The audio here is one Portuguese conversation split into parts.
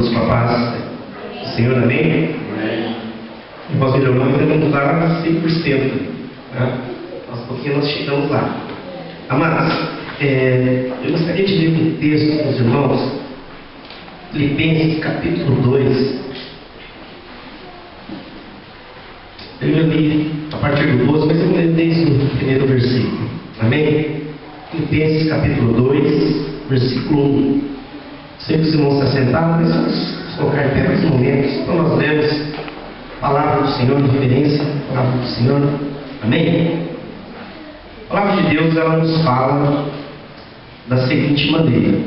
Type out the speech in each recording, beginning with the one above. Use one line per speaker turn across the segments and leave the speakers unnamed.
Os papás, Senhor, amém? Nós melhoramos, ainda vamos lá 100%. Né? Aos pouquinho nós chegamos lá. Amados, eu gostaria de ler um texto com os irmãos, Filipenses capítulo 2. Eu li a partir do 12, mas eu vou ler desde o primeiro versículo. Amém? Filipenses capítulo 2, versículo 1. Sei que os irmãos se assentaram, mas vamos colocar em pé mais um momento. Então nós lemos a palavra do Senhor, em referência à palavra do Senhor. Amém? A palavra de Deus, ela nos fala da seguinte maneira.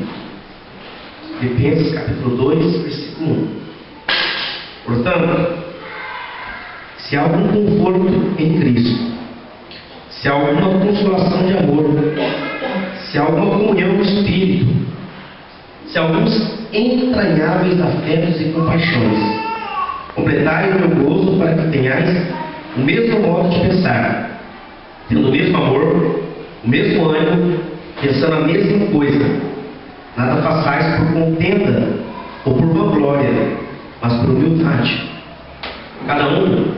Filipenses capítulo 2, versículo 1. Portanto, se há algum conforto em Cristo, se há alguma consolação de amor, se há alguma comunhão no Espírito, se há alguns entranháveis afetos e compaixões, completai o meu gozo para que tenhais o mesmo modo de pensar, tendo o mesmo amor, o mesmo ânimo, pensando a mesma coisa. Nada façais por contenda ou por vanglória, mas por humildade. Cada um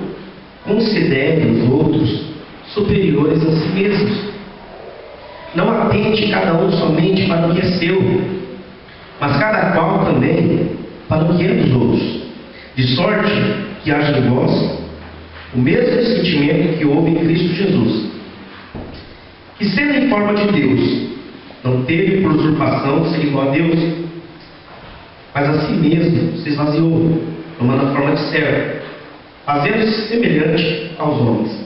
considere os outros superiores a si mesmos. Não atente cada um somente para o que é seu, mas cada qual também para o que é dos outros. De sorte que haja em vós o mesmo sentimento que houve em Cristo Jesus, que sendo em forma de Deus, não teve por usurpação ser igual a Deus, mas a si mesmo se esvaziou, tomando a forma de servo, fazendo-se semelhante aos homens.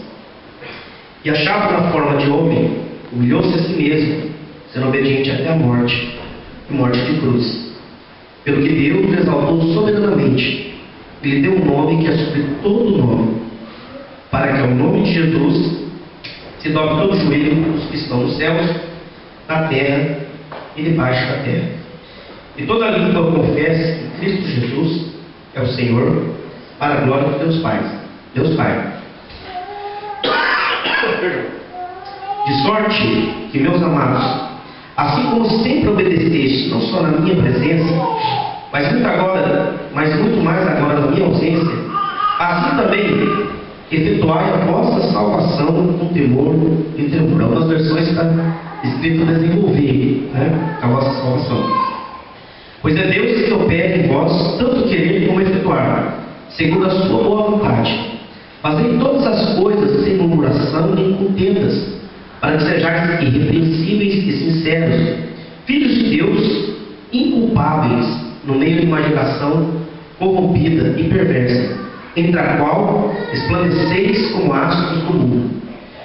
E achado na forma de homem, humilhou-se a si mesmo, sendo obediente até a morte, e morte de cruz. Pelo que Deus o exaltou soberanamente, e lhe deu um nome que é sobre todo nome, para que ao nome de Jesus se dobre todo o joelho dos que estão nos céus, na terra e debaixo da terra. E toda língua confesse que Cristo Jesus é o Senhor, para a glória de Deus Pai. Deus Pai. De sorte que, meus amados, assim como sempre obedeceste, não só na minha presença, mas muito mais agora na minha ausência, assim também efetuai a vossa salvação com temor e tremor. Algumas versões está escrito desenvolver, né, a vossa salvação. Pois é Deus que opera em vós, tanto querer como efetuar, segundo a sua boa vontade. Fazei todas as coisas sem murmuração nem contendas, para que sejais irrepreensíveis e sinceros, filhos de Deus, inculpáveis, no meio de uma geração corrompida e perversa, entre a qual resplandeceis como astros do mundo,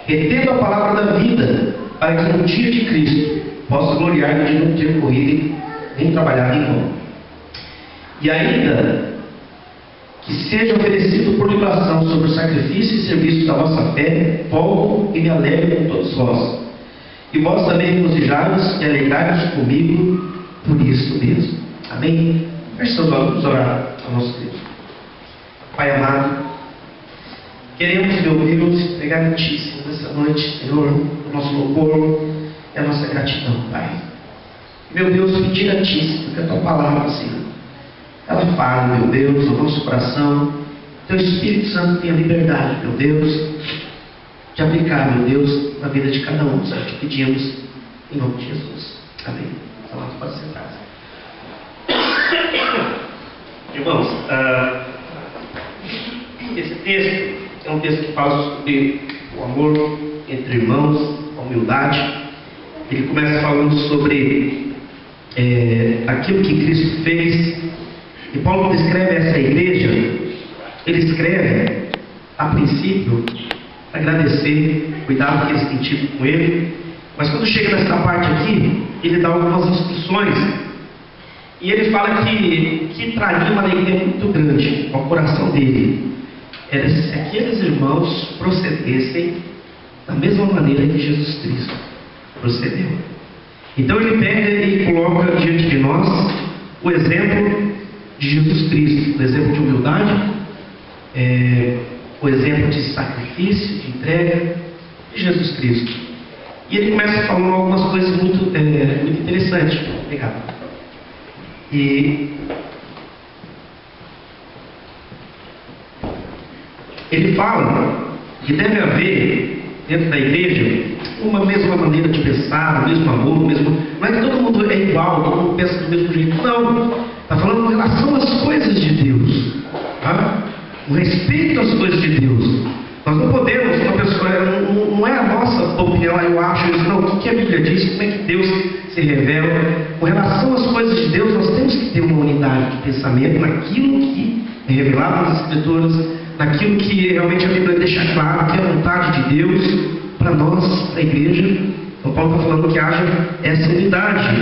retendo a palavra da vida, para que no dia de Cristo possa gloriar de não ter corrido nem trabalhado em vão. E ainda que seja oferecido por libação sobre o sacrifício e serviço da vossa fé, folgo e me alegro com todos vós. E vós também regozijai-vos e alegrai-vos comigo por isso mesmo. Amém? Vamos orar ao nosso Deus. Pai amado, queremos, meu Deus, entregar a Ti, Senhor, nessa noite, Senhor, o nosso louvor e a nossa gratidão, Pai. Meu Deus, pedir a Ti, Senhor, que a Tua palavra, Senhor, ela fala, meu Deus, no nosso coração. Teu Espírito Santo tenha liberdade, meu Deus, de aplicar, meu Deus, na vida de cada um. Nós te pedimos, em nome de Jesus. Amém. Então, pode sentar. Irmãos, esse texto é um texto que fala sobre o amor entre irmãos, a humildade. Ele começa falando sobre aquilo que Cristo fez. E Paulo descreve essa igreja, ele escreve, a princípio, agradecer o cuidado que eles têm tido com ele, mas quando chega nessa parte aqui, ele dá algumas instruções, e ele fala que traria uma alegria muito grande ao coração dele, era se aqueles irmãos procedessem da mesma maneira que Jesus Cristo procedeu. Então ele pega e coloca diante de nós o exemplo de Jesus Cristo, o exemplo de humildade, o exemplo de sacrifício, de entrega de Jesus Cristo. E ele começa falando algumas coisas muito interessantes. Obrigado. E ele fala que deve haver dentro da igreja uma mesma maneira de pensar, o mesmo amor, o mesmo... Não é que todo mundo é igual, todo mundo pensa do mesmo jeito. Não. Está falando com relação às coisas de Deus. Tá? O respeito às coisas de Deus. Nós não podemos, uma pessoa, não é a nossa opinião, eu acho isso, não. O que a Bíblia diz, como é que Deus se revela? Com relação às coisas de Deus, nós temos que ter uma unidade de pensamento naquilo que é revelado nas Escrituras, naquilo que realmente a Bíblia deixa claro, que é a vontade de Deus para nós, para a igreja. Então Paulo está falando que haja essa unidade,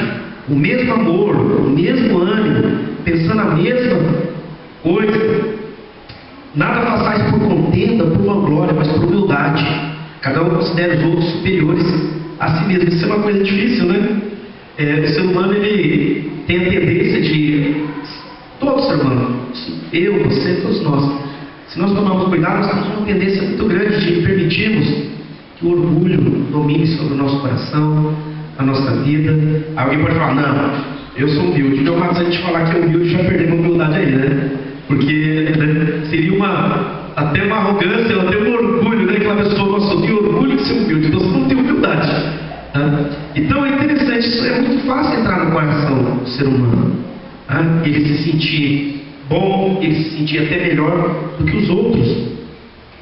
o mesmo amor, o mesmo ânimo, pensando a mesma coisa. Nada façais por contenda, por vanglória, mas por humildade. Cada um considera os outros superiores a si mesmo. Isso é uma coisa difícil, né? O ser humano, ele tem a tendência de... Todo ser humano, eu, você, todos nós, se nós tomarmos cuidado, nós temos uma tendência muito grande de permitirmos que o orgulho domine sobre o nosso coração, a nossa vida. Alguém pode falar, não, eu sou humilde. Então, mas a gente falar que é humilde, já perdemos a humildade aí, né? Porque seria até uma arrogância, até um orgulho, né? Aquela pessoa, nossa, eu tenho orgulho de ser humilde, então você não tem humildade. Tá? Então é interessante, isso é muito fácil entrar no coração do ser humano. Tá? Ele se sentir bom, ele se sentir até melhor do que os outros.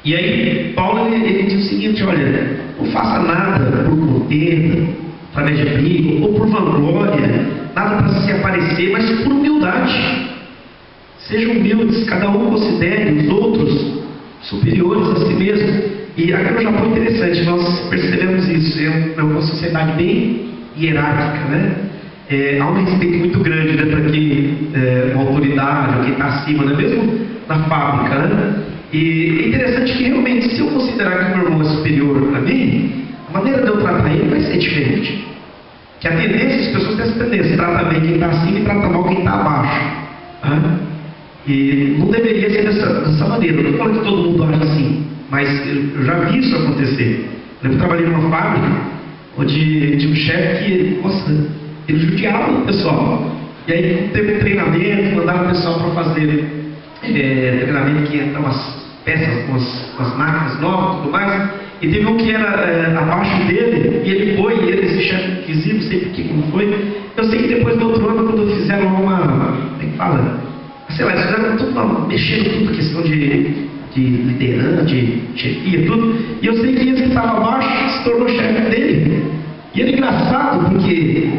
E aí, Paulo ele diz o seguinte: olha, não faça nada por contenda, através de briga, ou por vanglória, nada para se aparecer, mas por humildade. Sejam humildes, cada um considere os outros superiores a si mesmo. E aqui no Japão é interessante, nós percebemos isso. É uma sociedade bem hierárquica, né? Há um respeito muito grande, né, para quem é uma autoridade, quem está acima, né? Mesmo na fábrica, né? E é interessante que realmente, se eu considerar que o meu irmão é superior a mim, a maneira de eu tratar ele vai ser diferente. Que a tendência, as pessoas têm essa tendência, trata bem quem está acima e trata mal quem está abaixo. Né? E não deveria ser dessa maneira. Eu não falo que todo mundo age assim, mas eu já vi isso acontecer. Eu trabalhei numa fábrica onde tinha um chefe que, nossa, ele judiava o pessoal. E aí teve um treinamento, mandaram o pessoal para fazer treinamento que entra umas peças, umas máquinas novas e tudo mais. E teve um que era abaixo dele, e ele foi, e ele, esse chefe inquisível, não sei por que, como foi. Eu sei que depois do outro ano, quando fizeram como é que fala? Sei lá, eles fizeram tudo, mexeram tudo, questão de liderança, de chefia, tudo. E eu sei que esse que estava abaixo se tornou chefe dele. E era engraçado, porque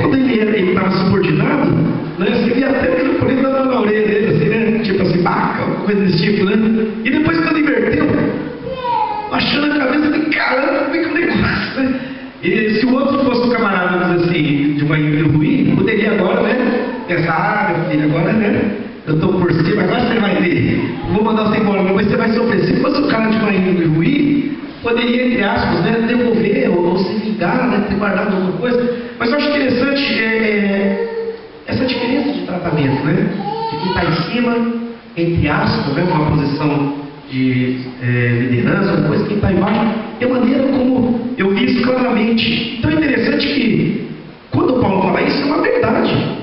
quando ele estava subordinado, né, você via até o japonês dando na orelha dele, assim, né? Tipo assim, baca, coisa desse tipo, né? E depois, quando inverteu, achando a cabeça de caramba, como é que o negócio, né? E se o outro fosse um camarada, assim, de uma índole ruim, poderia agora, né? Pensar, meu filho, agora, né? Eu estou por cima, agora você vai ver. Vou mandar você embora, mas você vai se oferecer. Se fosse um cara de uma índole ruim, poderia, entre aspas, né, devolver ou se vingar, né, ter guardado alguma coisa. Mas eu acho interessante essa diferença de tratamento, né? De quem está em cima, entre aspas, né, uma posição de liderança, uma coisa, quem está embaixo, e a maneira como eu vi isso claramente. Então é interessante que, quando o Paulo fala isso, é uma verdade.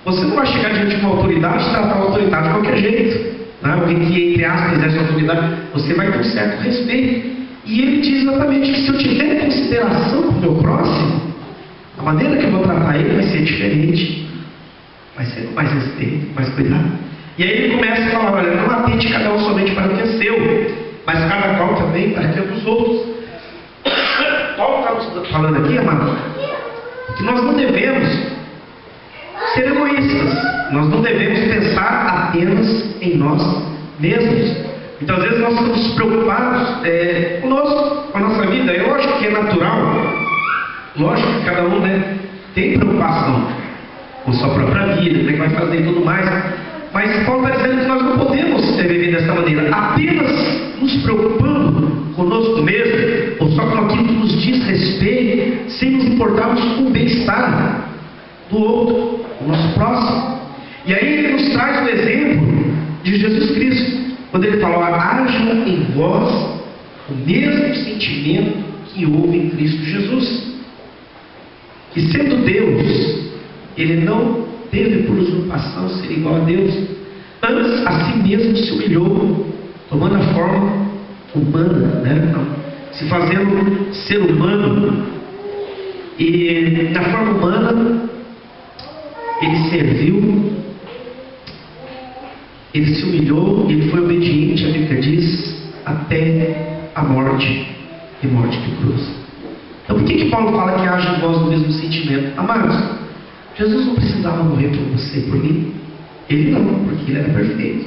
Você não vai chegar diante de uma autoridade e tratar a autoridade de qualquer jeito. Né? Alguém que, entre aspas, exerce a autoridade, você vai ter um certo respeito. E ele diz exatamente que se eu tiver consideração para o meu próximo, a maneira que eu vou tratar ele vai ser diferente. Vai ser com mais respeito, mais cuidado. E aí ele começa a falar, olha, não atente cada um somente para o que é seu, mas cada qual também para o que é dos outros. Paulo está falando aqui, amado, que nós não devemos ser egoístas. Nós não devemos pensar apenas em nós mesmos. Então, às vezes, nós estamos preocupados conosco, com a nossa vida. É lógico que é natural. Lógico que cada um, né, tem preocupação com sua própria vida, como é que vai fazer e tudo mais. Mas Paulo está dizendo que nós não podemos viver dessa maneira, apenas nos preocupando conosco mesmo, ou só com aquilo que nos diz respeito, sem nos importarmos com o bem-estar do outro, do nosso próximo. E aí ele nos traz o exemplo de Jesus Cristo, quando ele fala, haja em vós o mesmo sentimento que houve em Cristo Jesus, que sendo Deus, ele não teve por usurpação ser igual a Deus, antes a si mesmo se humilhou, tomando a forma humana, né? Se fazendo ser humano. E na forma humana, ele serviu, ele se humilhou, ele foi obediente, a Bíblia diz, até a morte e morte de cruz. Então por que Paulo fala que age em vós do mesmo sentimento? Amados, Jesus não precisava morrer por você, por mim. Ele não, porque ele era perfeito.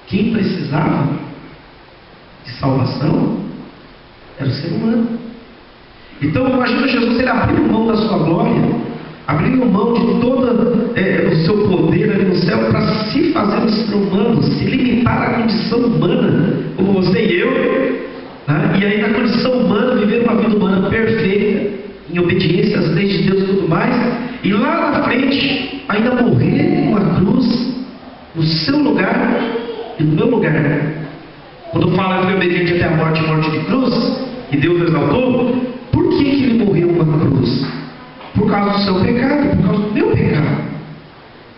Quem precisava de salvação era o ser humano. Então imagina Jesus, ele abriu mão da sua glória, abrindo mão de todo o seu poder ali no céu para se fazer um ser humano, se limitar à condição humana, como você e eu, né? E aí na condição humana, viver uma vida humana perfeita, em obediência às leis de Deus e tudo mais, e lá na frente ainda morrer numa cruz, no seu lugar e no meu lugar. Quando fala que foi obediente até a morte, morte de cruz, e Deus o exaltou, por que ele morreu numa cruz? Por causa do seu pecado, por causa do meu pecado,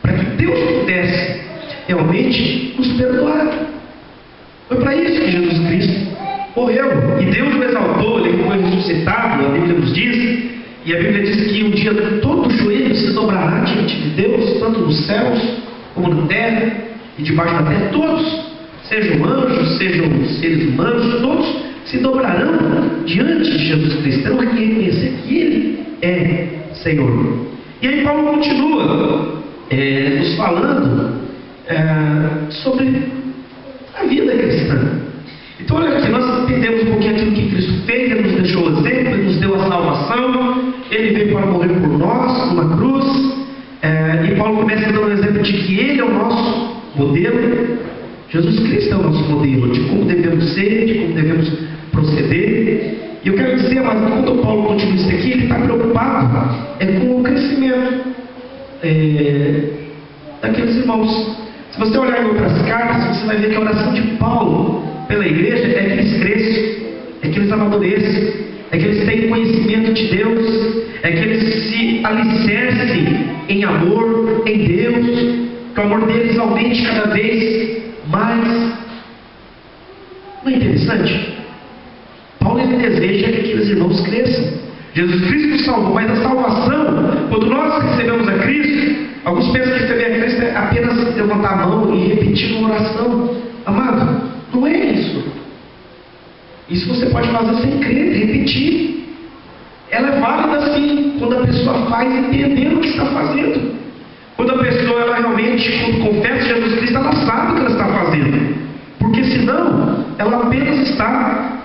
para que Deus pudesse realmente nos perdoar. Foi para isso que Jesus Cristo morreu, e Deus o exaltou, ele foi ressuscitado, a Bíblia nos diz, e a Bíblia diz que um dia todo joelho se dobrará diante de Deus, tanto nos céus como na terra e debaixo da terra, todos, sejam anjos, sejam seres humanos, todos se dobrarão diante de Jesus Cristo, terão que reconhecer que Ele é Senhor. E aí Paulo continua nos falando sobre a vida cristã. Então olha aqui, nós entendemos um pouquinho aquilo que Cristo fez, Ele nos deixou o exemplo, Ele nos deu a salvação, Ele veio para morrer por nós, numa cruz, e Paulo começa dando um exemplo de que Ele é o nosso modelo. Jesus Cristo é o nosso modelo, de como devemos ser, de como devemos proceder. E eu quero dizer, mas quando Paulo continua isso aqui, ele está preocupado com o crescimento daqueles irmãos. Se você olhar em outras cartas, você vai ver que a oração de Paulo pela igreja é que eles cresçam, é que eles amadureçam, é que eles tenham conhecimento de Deus, é que eles se alicercem em amor, em Deus, que o amor deles aumente cada vez mais. Não é interessante? Paulo ele deseja que aqueles irmãos cresçam. Jesus Cristo nos salvou, mas a salvação, quando nós recebemos a Cristo, alguns pensam que receber a Cristo é apenas levantar a mão e repetir uma oração. Amado, não é isso. Isso você pode fazer sem crer, repetir. Ela é válida sim, quando a pessoa faz entendendo o que está fazendo. Quando a pessoa, ela realmente, quando confessa Jesus Cristo, ela sabe o que ela está fazendo. Porque senão, ela apenas está,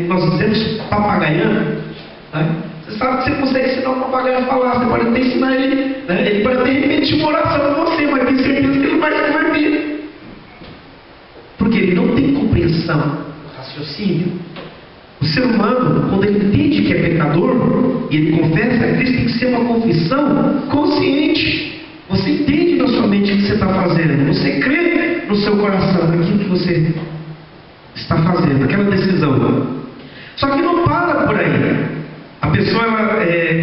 nós dizemos, papagaiando. Né? Você sabe que você consegue ensinar um papagaio a falar, você pode até ensinar ele, né? Ele pode até repetir uma oração com você, mas tem certeza que ele vai se converter. Porque ele não tem compreensão, raciocínio. O ser humano, quando ele entende que é pecador, e ele confessa a Cristo, tem que ser uma confissão consciente. Você entende na sua mente o que você está fazendo. Você crê no seu coração naquilo que você está fazendo, naquela decisão. Só que não para por aí. A pessoa,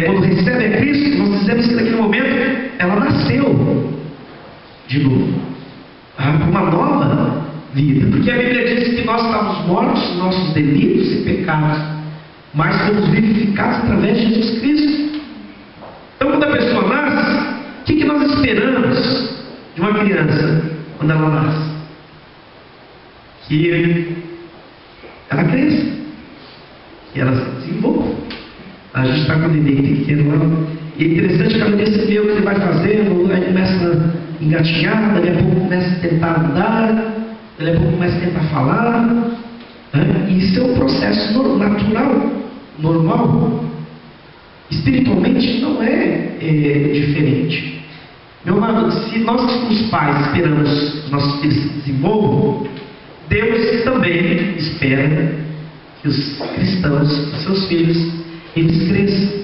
quando recebe a Cristo, nós dizemos que naquele momento ela nasceu de novo. Uma nova vida. Porque a Bíblia diz que nós estávamos mortos nos nossos delitos e pecados, mas fomos vivificados através de Jesus Cristo. Então quando a pessoa nasce, o que nós esperamos de uma criança quando ela nasce? Que ela cresça, que ela se desenvolva. A gente está com o neném pequeno lá, e é interessante que cada dia você vê o que ele vai fazendo, aí começa a engatinhar, daqui a pouco começa a tentar andar, daqui a pouco começa a tentar falar, né? Isso é um processo natural, normal. Espiritualmente não é diferente. Meu amado, se nós que somos pais esperamos que os nossos filhos se desenvolvam, Deus também espera que os cristãos, os seus filhos, eles cresçam,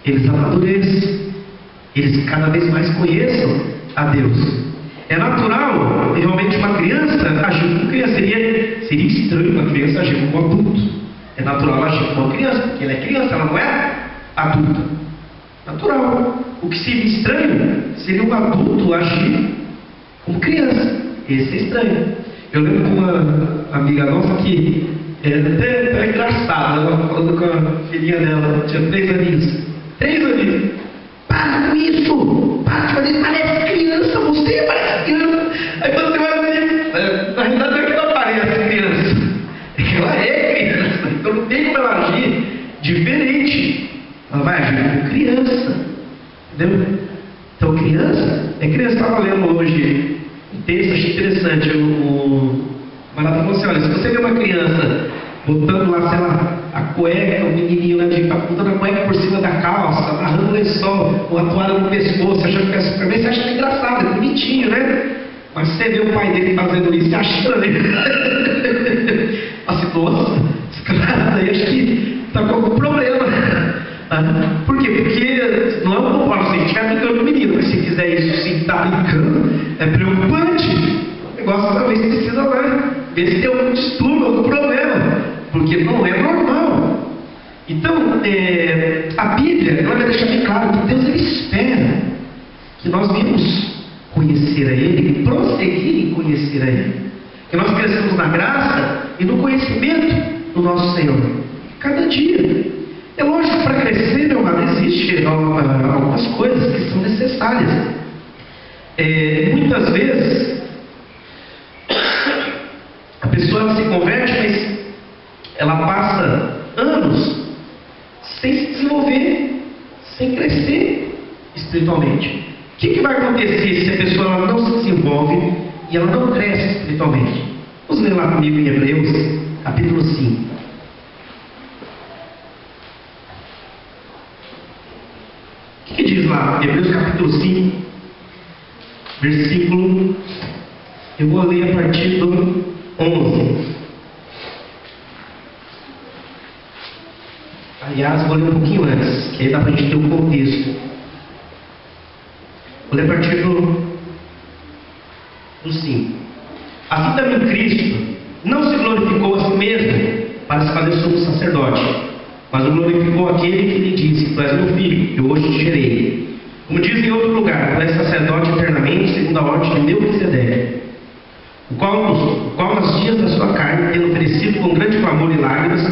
eles amadureçam, eles cada vez mais conheçam a Deus. É natural, realmente, uma criança agir como criança. Seria estranho uma criança agir como adulto. É natural agir como uma criança, porque ela é criança, ela não é adulta. Natural. O que seria estranho seria um adulto agir como criança. Esse é estranho.
Eu lembro de uma amiga nossa que era até engraçada, ela falando com a filhinha dela, tinha 3 aninhos. 3 aninhos. Para com isso! Para de fazer, parece criança, você parece criança. Aí você vai ver, na realidade não é que não parece criança, é que ela é criança, então não tem como ela agir diferente. Ela vai agir como criança, entendeu? Então criança, é criança. Estava lendo hoje um texto, achei interessante, mas ela falou assim, olha, se você vê uma criança botando lá, sei lá, a cueca, o menininho lá de botando a cueca por cima da calça, amarrando o lençol, ou a toalha no pescoço, achando que é Superman, você acha que é engraçado, é bonitinho, né? Mas você vê o pai dele fazendo isso, você acha né? Assim, nossa, esse cara aí acho que está com algum problema. Por quê? Porque não é um bom assim, que estiver brincando com o menino, mas se fizer isso sim, está brincando, é preocupante. O negócio talvez precisa ver se tem algum distúrbio, algum problema, porque não é normal. Então, a Bíblia, ela vai deixar bem claro que Deus ele espera que nós venhamos conhecer a Ele e prosseguir em conhecer a Ele. Que nós cresçamos na graça e no conhecimento do nosso Senhor. Cada dia. É lógico, para crescer, meu amado, existe algumas coisas que são necessárias. Muitas vezes, a pessoa se converte, mas ela passa anos sem se desenvolver, sem crescer espiritualmente. O que vai acontecer se a pessoa ela não se desenvolve e ela não cresce espiritualmente? Vamos ler lá comigo em Hebreus, capítulo 5. O que diz lá? Hebreus capítulo 5, versículo, eu vou ler a partir do 11. Aliás, vou ler um pouquinho antes, que aí dá para a gente ter um contexto. Vou ler a partir do 5. Assim também Cristo não se glorificou a si mesmo para se fazer sumo sacerdote, mas o glorificou aquele que lhe disse: tu és meu filho, eu hoje te gerei. Como diz em outro lugar: tu és sacerdote eternamente, segundo a ordem de Melquisedeque, o qual nos dias da sua carne, tendo oferecido com grande clamor e lágrimas,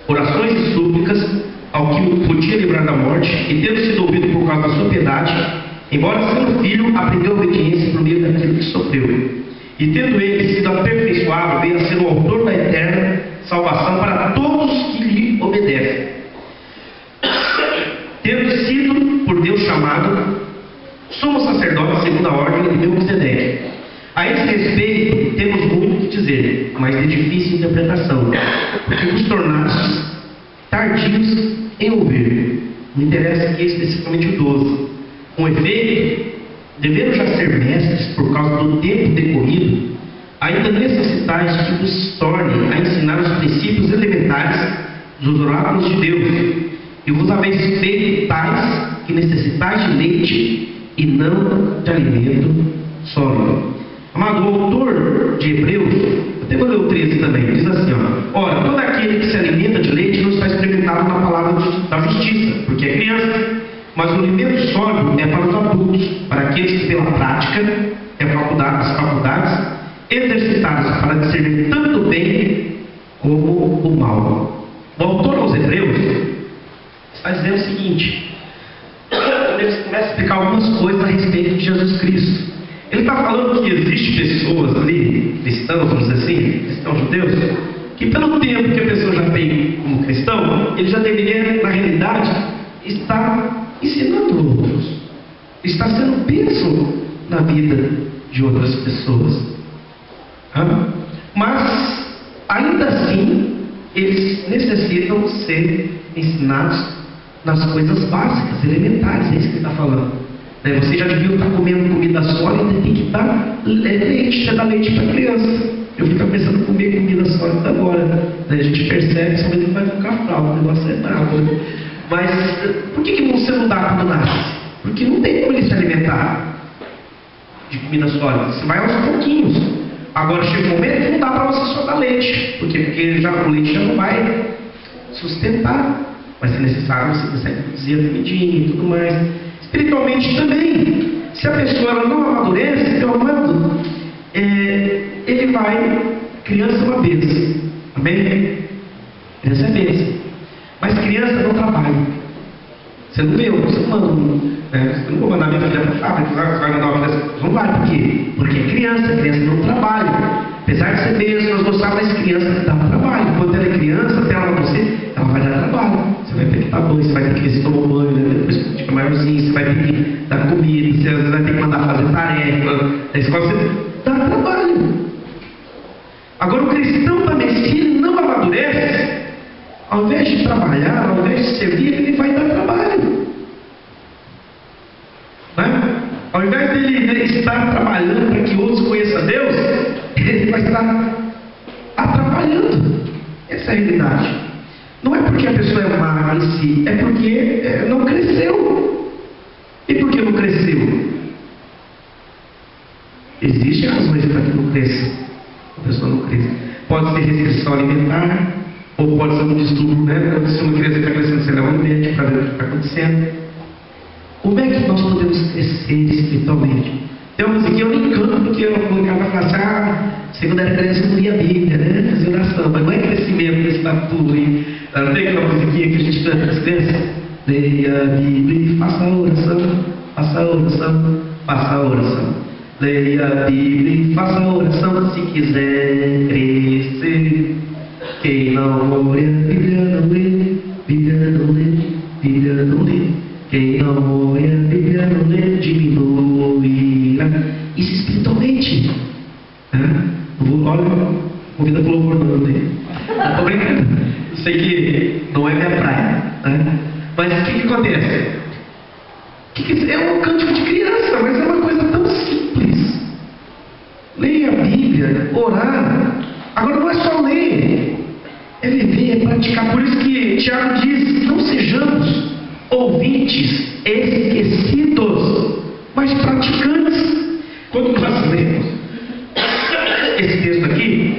orações e súplicas ao que o podia livrar da morte, e tendo sido ouvido por causa da sua piedade, embora sendo filho, aprendeu a obediência por meio daquilo que sofreu. E tendo ele sido aperfeiçoado, veio a ser o autor da eterna salvação para todos que lhe obedecem. Tendo sido por Deus chamado, somos sacerdotes segundo a ordem de Melquisedeque. A esse respeito, temos muito que dizer, mas de difícil interpretação, porque vos tornastes tardios em ouvir. Me interessa aqui especificamente o 12. Com efeito, devendo já ser mestres por causa do tempo decorrido, ainda necessitais que vos torne a ensinar os princípios elementares dos oráculos de Deus, e vos haveis feito tais que necessitais de leite e não de alimento sólido. Amado, o autor de Hebreus, até vou ler o 13 também, diz assim, ora, todo aquele que se alimenta de leite não está experimentado na palavra da justiça, porque é criança. Mas o alimento sólido é para os adultos, para aqueles que pela prática, as faculdades, exercitadas para discernir tanto o bem como o mal. O autor aos Hebreus está dizendo o seguinte, ele começa a explicar algumas coisas a respeito de Jesus Cristo. Ele está falando que existem pessoas ali, cristãos, vamos dizer assim, cristãos judeus, que pelo tempo que a pessoa já tem como cristão, ele já deveria, na realidade, estar ensinando outros, está sendo bênção na vida de outras pessoas. Mas, ainda assim, eles necessitam ser ensinados nas coisas básicas, elementares, é isso que ele está falando. Você já devia estar comendo comida sólida e tem que dar leite, você dá leite para a criança. Eu fico pensando em comer comida sólida agora. Daí a gente percebe que somente vai ficar fralda, o negócio é bravo, né? Mas por que você não dá quando nasce? Porque não tem como ele se alimentar de comida sólida. Você vai aos pouquinhos. Agora chega um momento que não dá para você só dar leite. Porque já, o leite já não vai sustentar. Vai ser necessário você consegue produzir a comidinha e tudo mais. Espiritualmente também. Se a pessoa ela não amadurece, meu amado, ele vai, criança é uma bênção, amém? Criança é bênção, mas criança não trabalha. Você não vê, você não manda, você não vai mandar minha filha para a fábrica, você vai mandar uma criança, não vai, por quê? Porque é criança não trabalha. Apesar de ser bênção, nós gostamos, mas criança dá trabalho. Enquanto ela é criança, até ela você, ela vai dar trabalho. Você vai ter que estar banho, você vai ter que ver se tomou banho, né? Depois que fica maiorzinho, você vai ter que dar comida, você vai ter que mandar fazer tarefa, da escola, você dá trabalho. Agora o cristão também, se ele não amadurece, ao invés de trabalhar, ao invés de servir, ele vai dar trabalho. Né? Ao invés dele estar trabalhando para que outros conheçam Deus, ele vai estar atrapalhando. Essa é a realidade. Não é porque a pessoa é má em si, é porque não cresceu. E por que não cresceu? Existem razões para que não cresça. A pessoa não cresce. Pode ser restrição alimentar, ou pode ser um distúrbio, né? Se uma criança está crescendo, você leva um médico para ver o que está acontecendo. Como é que nós podemos crescer espiritualmente? Tem uma musiquinha, eu nem canto, porque eu colocava a classe, quando era criança eu não lia a Bíblia, né? Fazia oração, mas não é crescimento nesse tudo aí. Não tem aquela musiquinha que a gente canta para as crianças? Leia a Bíblia e faça a oração, faça a oração, faça a oração. Leia a Bíblia e faça a oração se quiser crescer. Quem não olha, a Bíblia não lê, Bíblia não lê, Bíblia não lê. Quem não olha, a Bíblia não lê, diminuirá. Isso espiritualmente. Olha, convida para o louvor não, né? Não estou brincando. Eu sei que não é minha praia. Mas o que acontece? É um cântico de criança, mas é uma coisa tão simples. Leia a Bíblia, orar. Agora não é só ler, é viver, é praticar. Por isso que Tiago diz: não sejamos ouvintes esquecidos, mas praticantes. Quando nós lemos esse texto aqui,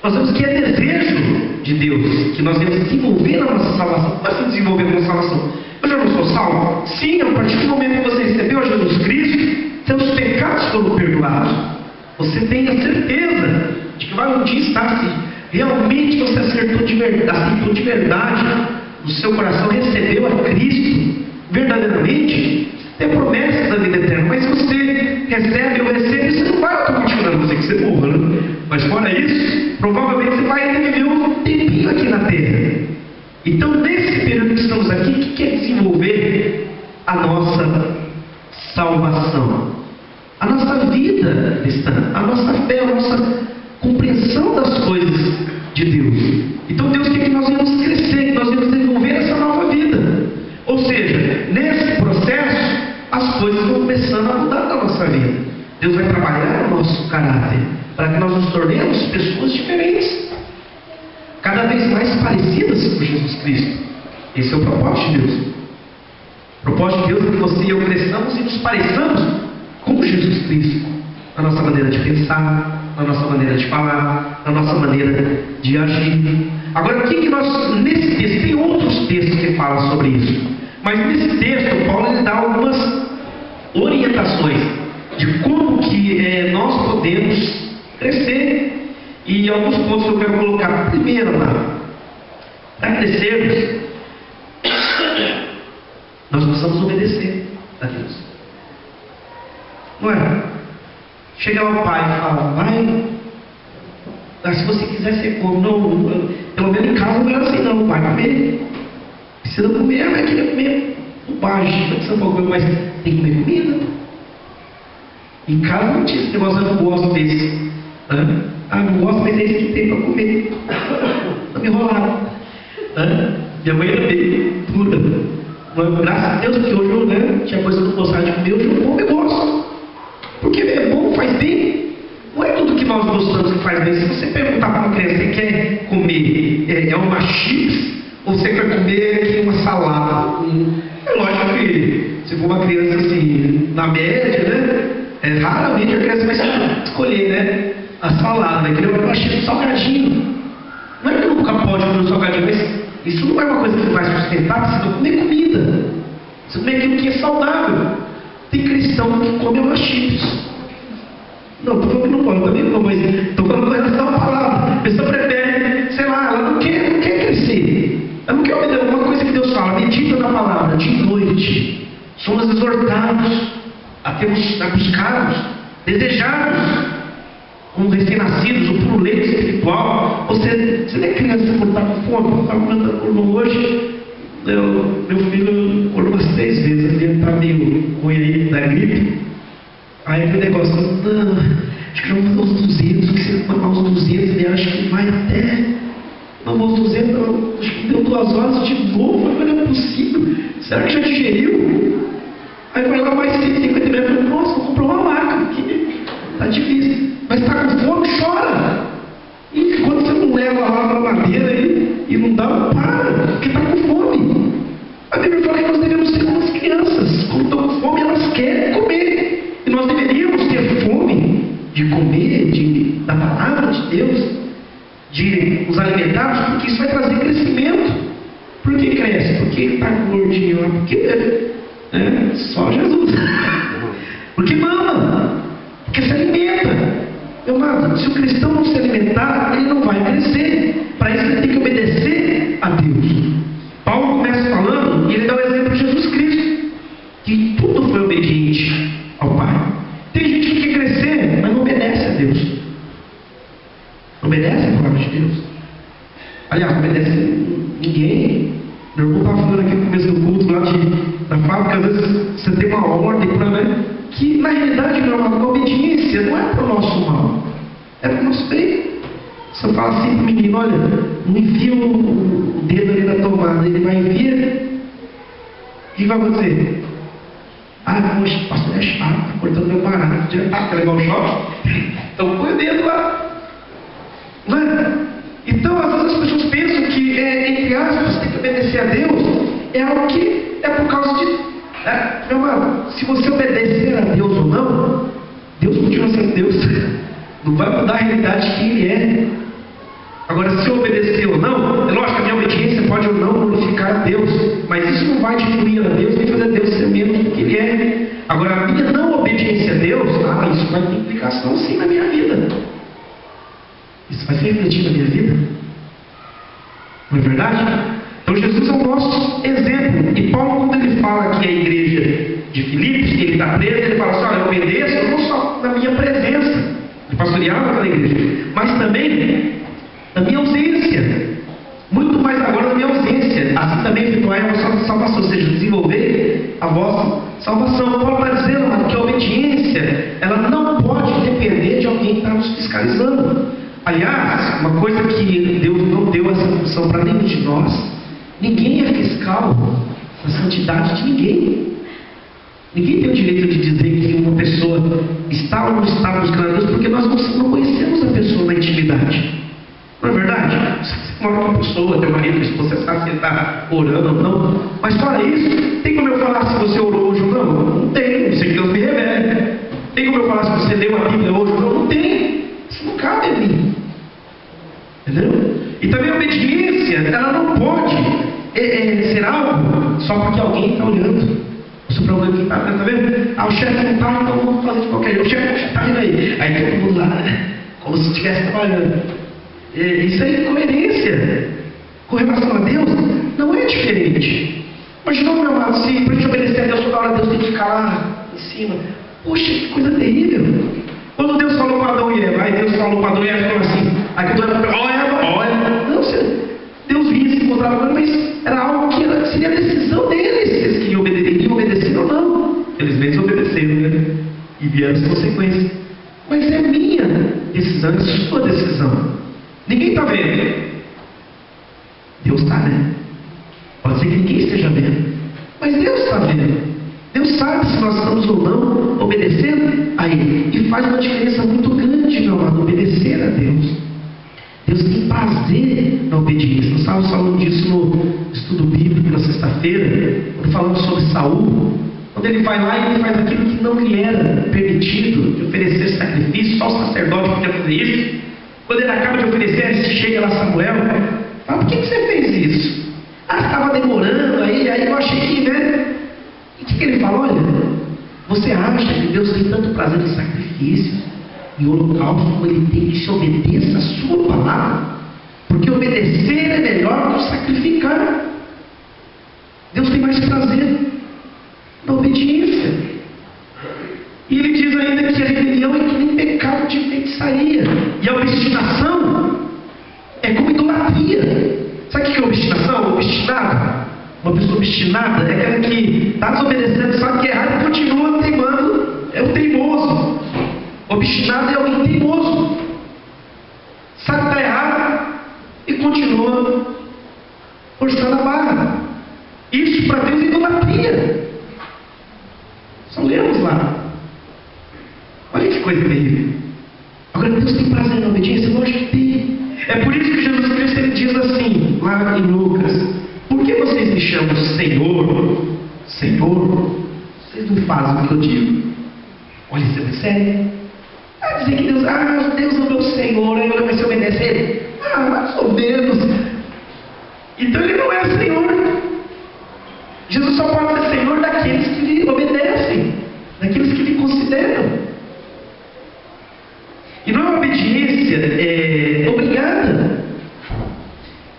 nós vemos que é desejo de Deus que nós devemos desenvolver a nossa salvação. Como assim desenvolver a nossa salvação? Eu já não sou salvo? Sim, a partir do momento que você recebeu a Jesus Cristo, seus pecados foram perdoados. Você tem a certeza de que vai um dia estar, se realmente você aceitou de verdade, no seu coração recebeu a Cristo verdadeiramente, tem promessas da vida eterna. Mas se você recebe ou recebe, você não vai automaticamente, a não ser que você morra, né? Mas fora isso, provavelmente você vai viver um tempinho aqui na terra. Então, nesse período que estamos aqui, o que é desenvolver a nossa salvação? A nossa vida cristã, a nossa fé, a nossa compreensão das coisas de Deus. Então Deus quer que nós venhamos crescer, que nós venhamos desenvolver essa nova vida. Ou seja, nesse processo, as coisas vão começando a mudar na nossa vida. Deus vai trabalhar o nosso caráter, para que nós nos tornemos pessoas diferentes, cada vez mais parecidas com Jesus Cristo. Esse é o propósito de Deus. O propósito de Deus é que você e eu cresçamos e nos pareçamos com Jesus Cristo, na nossa maneira de pensar, na nossa maneira de falar, na nossa maneira de agir. Agora, o que nós, nesse texto, tem outros textos que falam sobre isso, mas nesse texto, Paulo ele dá algumas orientações de como que nós podemos crescer, e alguns pontos que eu quero colocar. Primeiro, para crescermos, nós precisamos obedecer a Deus. Não é? Chega lá o pai e fala: pai, se você quiser ser come, não, pelo menos em casa não é assim não, vai comer. Precisa comer, vai querer comer bobagem, não precisa comer, mas tem que comer comida. Em casa não tinha esse negócio, eu não gosto desse. Não gosto, mas é isso que tem para comer. Não me enrolaram. Minha mãe era bem dura. Mas, graças a Deus, porque hoje eu tinha coisa que eu não gostava de comer, hoje eu como e gosto. Porque é bom, faz bem. Não é tudo que nós gostamos que faz bem. Se você perguntar para uma criança: você quer comer uma chips ou você quer comer uma salada? É lógico que se for uma criança assim, na média, né? Raramente a criança vai escolher, né? A salada, vai querer uma chips salgadinho. Não é que nunca pode comer um salgadinho, mas isso não é uma coisa que vai sustentar, você vai comer comida. Você comer aquilo que é saudável. Tem cristão que come uma chips. Não, estou falando que não pode, também não, mas estou falando com relação à palavra. A pessoa prefere, sei lá, ela não quer crescer. Ela não quer obedecer uma coisa que Deus fala, medita na palavra, de noite. Somos exortados a buscarmos, desejarmos, como recém-nascidos, o puro leite espiritual. Você não é criança quando está com fome? Eu estava mandando por hoje, meu filho acordou umas 3 vezes, ele está meio ruim aí da gripe. Aí aquele negócio, não, acho que já vamos fazer uns 200, que se tomar uns 200, ele acha que vai até, não vou uns 200, não, acho que deu 2 horas de novo, mas não é possível, será que já digeriu? Aí vai lá mais 50 metros, nossa, vou comprar uma maca, porque tá difícil, mas está com fome, chora. E quando você não leva lá na madeira e não dá, para, porque está com fome. A Bíblia fala que nós devemos ser como as crianças, quando estão com fome, elas querem comer. E nós deveríamos ter fome de comer, da palavra de Deus, de nos alimentarmos, porque isso vai trazer crescimento. Por que cresce? Porque está gordinho, porque só Jesus. Porque mama, porque se alimenta. Meu amado, se o cristão não se alimentar, ele não vai crescer. Para isso ele tem que obedecer a Deus. Paulo começa falando, e ele dá o exemplo de Jesus Cristo, que tudo foi obediente ao Pai. Tem gente que quer crescer, mas não obedece a Deus. Não obedece a palavra de Deus. Aliás, não obedece a ninguém. Meu irmão estava falando aqui no começo do culto lá da fábrica, às vezes você tem uma ordem para, que na realidade, meu amado, a obediência não é para o nosso mal, é para o nosso bem. Você fala assim para o menino, olha, não enfia o dedo ali na tomada, ele vai enviar, o que vai acontecer? Ah, poxa, o pastor é chato, está cortando meu barato, quer levar o choque? Então põe o dedo lá. Não é? Então, às vezes as pessoas pensam que, entre aspas, tem que obedecer a Deus, é algo que é por causa de... meu irmão, se você obedecer a Deus ou não, Deus continua sendo Deus. Não vai mudar a realidade de quem Ele é. Agora, se eu obedecer ou não, é lógico que a minha obediência pode ou não glorificar a Deus, mas isso não vai diminuir a Deus, nem fazer Deus ser menos do que Ele é. Agora, a minha não obediência a Deus, isso vai ter implicação sim na minha vida. Isso vai se refletir na minha vida. Não é verdade? Então Jesus é o nosso exemplo. E Paulo, quando ele fala que a igreja de Filipos, que ele está preso, ele fala assim, olha, eu obedeço não só na minha presença, de pastorear naquela igreja, mas também na minha ausência. Muito mais agora na minha ausência. Assim também efetuai a vossa salvação, ou seja, desenvolver a vossa salvação. Paulo está dizendo, mano, que a obediência, ela não pode depender de alguém que está nos fiscalizando. Aliás, uma coisa que Deus não deu essa função para nenhum de nós. Ninguém é fiscal da santidade de ninguém. Ninguém tem o direito de dizer que uma pessoa está ou não está buscando a Deus, porque nós não conhecemos a pessoa na intimidade. Não é verdade? Você mora com uma pessoa, teu marido, se você sabe se ele está orando ou não. Mas fora isso, tem como eu falar se você orou hoje ou não? Não tem, não sei que Deus me revele. Tem como eu falar se você leu a Bíblia hoje ou não? Não tem. Isso não cabe a mim. Entendeu? E também a obediência, ela não pode ser algo só porque alguém está olhando. O seu problema que está vendo? O chefe não está, então vamos fazer de qualquer jeito. O chefe está vindo aí. Aí todo mundo lá, como se estivesse trabalhando. Isso é incoerência. Com relação a Deus, não é diferente. Imagina, meu amado, se para a gente obedecer a Deus toda hora, Deus tem que ficar lá em cima. Poxa, que coisa terrível. Quando Deus falou com Adão e Eva, aí Deus falou com Adão e Eva, falou assim, aí que Adão falou, olha, não, Deus vinha se encontrava com ele, mas era algo que seria a decisão deles, se eles queriam obedecer ou não. Felizmente obedeceram, né? E vieram as consequências. Mas é minha decisão, é sua decisão. Ninguém está vendo. Deus está, né? Pode ser que ninguém esteja vendo, mas Deus está vendo. Deus sabe se nós estamos ou não obedecendo a Ele. E faz uma diferença muito grande, meu amado, obedecer a Deus. Deus tem prazer na obediência. Nós estávamos falando disso no estudo bíblico na sexta-feira, quando falamos sobre Saul. Quando ele vai lá e ele faz aquilo que não lhe era permitido, de oferecer sacrifício, só o sacerdote podia fazer isso. Quando ele acaba de oferecer, chega lá Samuel, fala, por que você fez isso? Estava demorando, aí eu achei que, né? E o que ele fala? Olha, você acha que Deus tem tanto prazer em sacrifício? e holocausto, ele tem que se obedeça a sua palavra, porque obedecer é melhor do que sacrificar. Deus tem mais prazer na obediência. E ele diz ainda que a rebelião é que nem pecado de feitiçaria, e a obstinação é como idolatria. Sabe o que é obstinação? Obstinado. Uma pessoa obstinada é aquela que está desobedecendo, sabe que é errado e continua teimando. É o teimoso. Obstinado é alguém teimoso. Sabe que está errado e continua forçando a barra. Isso para Deus é idolatria. Só lemos lá. Olha que coisa terrível. Agora, Deus tem prazer na obediência? Lógico que tem. É por isso que Jesus Cristo ele diz assim, lá em Lucas: por que vocês me chamam Senhor, Senhor? Vocês não fazem o que eu digo. Olha, isso é muito sério. Dizer que Deus é o meu Senhor, aí eu comecei a obedecer ele. Mais ou menos. Então ele não é Senhor. Jesus só pode ser Senhor daqueles que lhe obedecem, daqueles que lhe consideram. E não é uma obediência obrigada.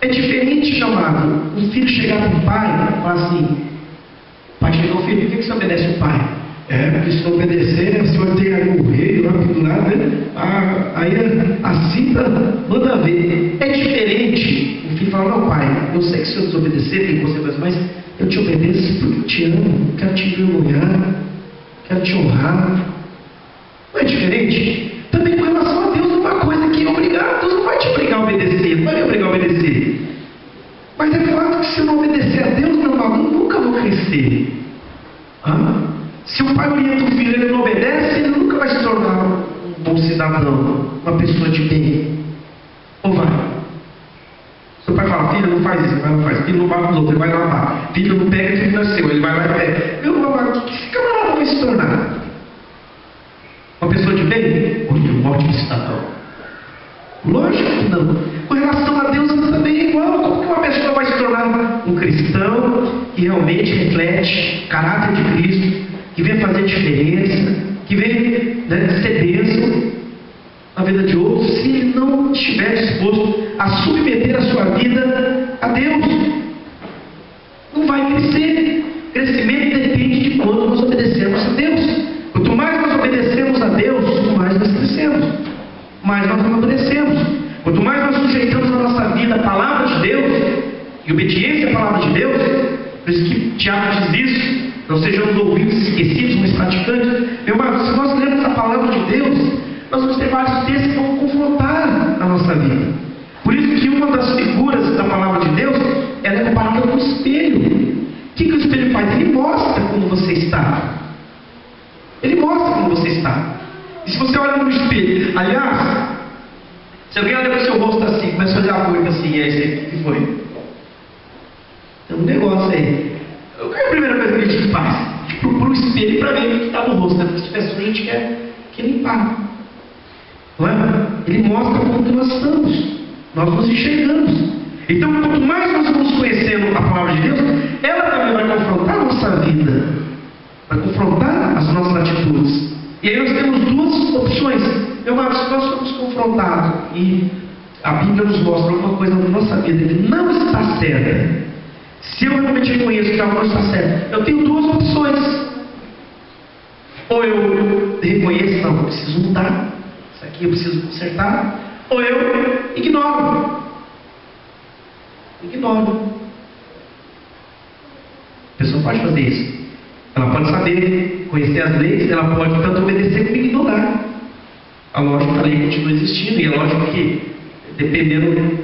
É diferente, chamado, um filho chegar para o pai e falar assim: o pai chegou, filho, por que você obedece o pai? Porque se não obedecer, o senhor tem que morrer, lá pendurado, né? Aí a cinta manda ver. É diferente o filho falar: não, pai, eu sei que se eu desobedecer tem consequências, mas eu te obedeço porque eu te amo, quero te envergonhar, quero te honrar. Não é diferente? Também com relação a Deus, é uma coisa que é obrigado. Deus não vai te obrigar a obedecer, não vai me obrigar a obedecer. Mas é fato que se eu não obedecer a Deus, meu irmão, eu nunca vou crescer. Se o pai orienta o filho e ele não obedece, ele nunca vai se tornar um bom cidadão, uma pessoa de bem. Ou vai? Seu pai fala: filho, não faz isso, não faz. Filho, não bate no outro, ele vai lavar. Filho, não pega que não é seu, ele vai lá e pega. Meu irmão, o que esse camarada vai se tornar? Uma pessoa de bem? Ou de um ótimo cidadão? Lógico que não. Com relação a Deus também é igual. Como que uma pessoa vai se tornar um cristão que realmente reflete o caráter de Cristo, que vem fazer diferença, que vem ser bênção na vida de outros, se ele não estiver disposto a submeter a sua vida a Deus? Não vai crescer. Crescimento depende de quando nós obedecemos a Deus. Quanto mais nós obedecemos a Deus, mais nós crescemos, mais nós amadurecemos. Quanto mais nós sujeitamos a nossa vida à palavra de Deus, e obediência à palavra de Deus, por isso que Tiago diz isso: não sejamos ouvidos esquecidos, mas praticantes. Meu irmão, se nós lermos a palavra de Deus, nós vamos ter vários textos que vão confrontar a nossa vida. Por isso que uma das figuras da palavra de Deus, ela é comparada com o espelho. O que o espelho faz? Ele mostra como você está. Ele mostra como você está. E se você olha no espelho, aliás, se alguém olha para o seu rosto assim, começa a fazer a boca assim, é isso aí, o que foi? Tem um negócio aí. Qual é a primeira coisa que a gente faz? A gente procura o espelho para ver o que está no rosto, né? Porque se tiver sujo, a gente quer limpar. Não é? Ele mostra como que nós estamos. Nós nos enxergamos. Então, quanto mais nós vamos conhecendo a palavra de Deus, ela também vai confrontar a nossa vida, vai confrontar as nossas atitudes. E aí nós temos duas opções. Meu irmão, se nós somos confrontados e a Bíblia nos mostra alguma coisa na nossa vida que não está certa, se eu realmente reconheço que algo não está certo, eu tenho duas opções. Ou eu reconheço: não, eu preciso mudar, isso aqui eu preciso consertar. Ou eu ignoro. A pessoa pode fazer isso. Ela pode saber, conhecer as leis, ela pode tanto obedecer como ignorar. A lógica da lei continua existindo, e é lógico que, dependendo,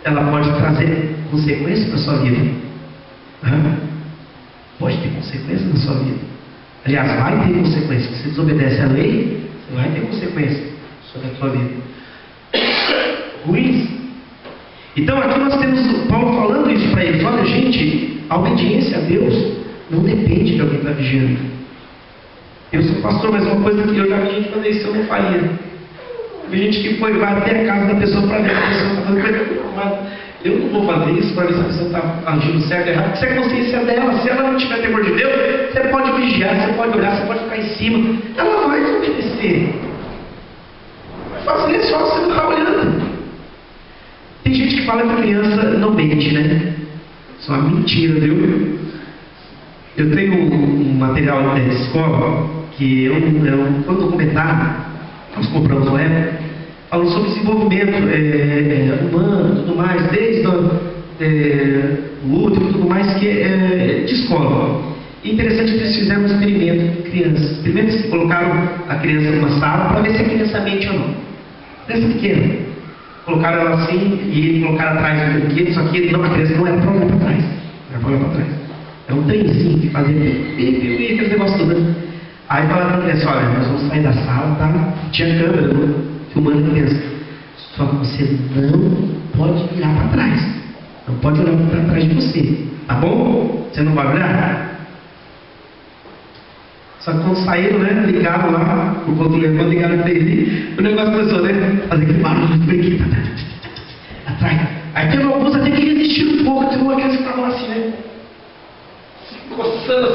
ela pode trazer consequências para a sua vida. Pode ter consequências na sua vida. Aliás, vai ter consequências. Se você desobedece à lei, você vai ter consequências sobre a sua vida. Ruins. Então aqui nós temos Paulo falando isso para eles: olha, gente, a obediência a Deus não depende de alguém estar vigiando. Eu sou pastor, mas uma coisa que eu já vi gente fazer isso, eu não faria. Eu vi gente que vai até a casa da pessoa para ver se a pessoa está fazendo coisa errada. Eu não vou fazer isso para ver se a pessoa está agindo certo ou errado, porque isso é consciência dela. Se ela não tiver temor de Deus, você pode vigiar, você pode olhar, você pode ficar em cima, ela vai obedecer. criança não mente, né? Isso é uma mentira, viu? Eu tenho um material de escola que é um documentário, nós compramos na época, falando sobre desenvolvimento humano e tudo mais, desde o útero e tudo mais, que é de escola. E interessante que eles fizeram um experimento com crianças. Primeiro eles colocaram a criança numa sala para ver se a criança mente ou não. Criança pequena. Colocaram ela assim e colocaram atrás do brinquedo, só que a criança não era para olhar para trás. Não era para olhar para trás. É um trenzinho que fazia aquele negócio todo. Aí falaram para a criança, olha, nós vamos sair da sala, tá? Tinha câmera, né? Filmando a criança. Só que você não pode virar para trás. Não pode olhar para trás de você. Tá bom? Você não vai olhar? Só que quando saíram, né? Ligaram lá, o controle ligaram para ele, o negócio começou, né? Fazer aquele barulho do brinquedo. Atrás. Aí teve alguns até que resistiram um pouco, teve uma criança que estava lá assim, né? Coçando,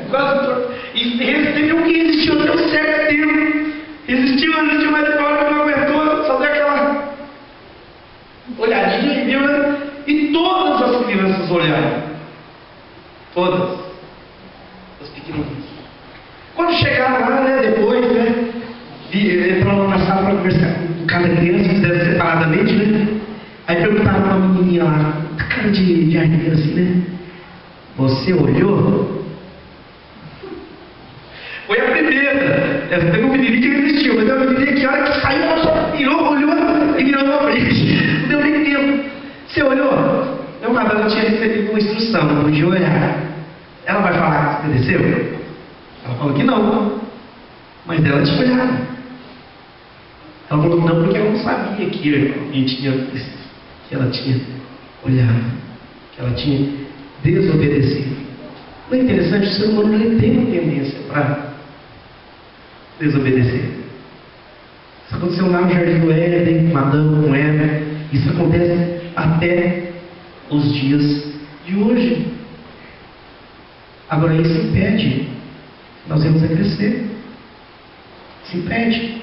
quase. E teve um que resistiu até um certo tempo. Resistiu, mas na hora que não aguentou, só deu aquela olhadinha e viu, né? E todas as crianças olharam. Todas. Os pequenininhos. Quando chegaram lá, né, depois, né, entraram na sala para conversar com cada criança, fizeram separadamente, né? Aí perguntaram para uma menininha lá, com cara de arteira assim, né? Você olhou? Foi a primeira. Teve um menininho que resistiu, mas a menininha que a hora que saiu, ela só virou, olhou e virou na frente. Não deu nem tempo. Você olhou? Não, mas ela tinha recebido uma instrução, não podia olhar. Ela vai falar que você desceu? Ela falou que não. Mas ela tinha olhado. Ela falou que não, porque ela não sabia que ela tinha olhado, que ela tinha desobedecido. Não é interessante? O ser humano ele tem uma tendência para desobedecer. Isso aconteceu lá no Jardim do Éden, com Adão, com Eva. Isso acontece até os dias de hoje. Agora isso impede nós vamos crescer. Isso impede.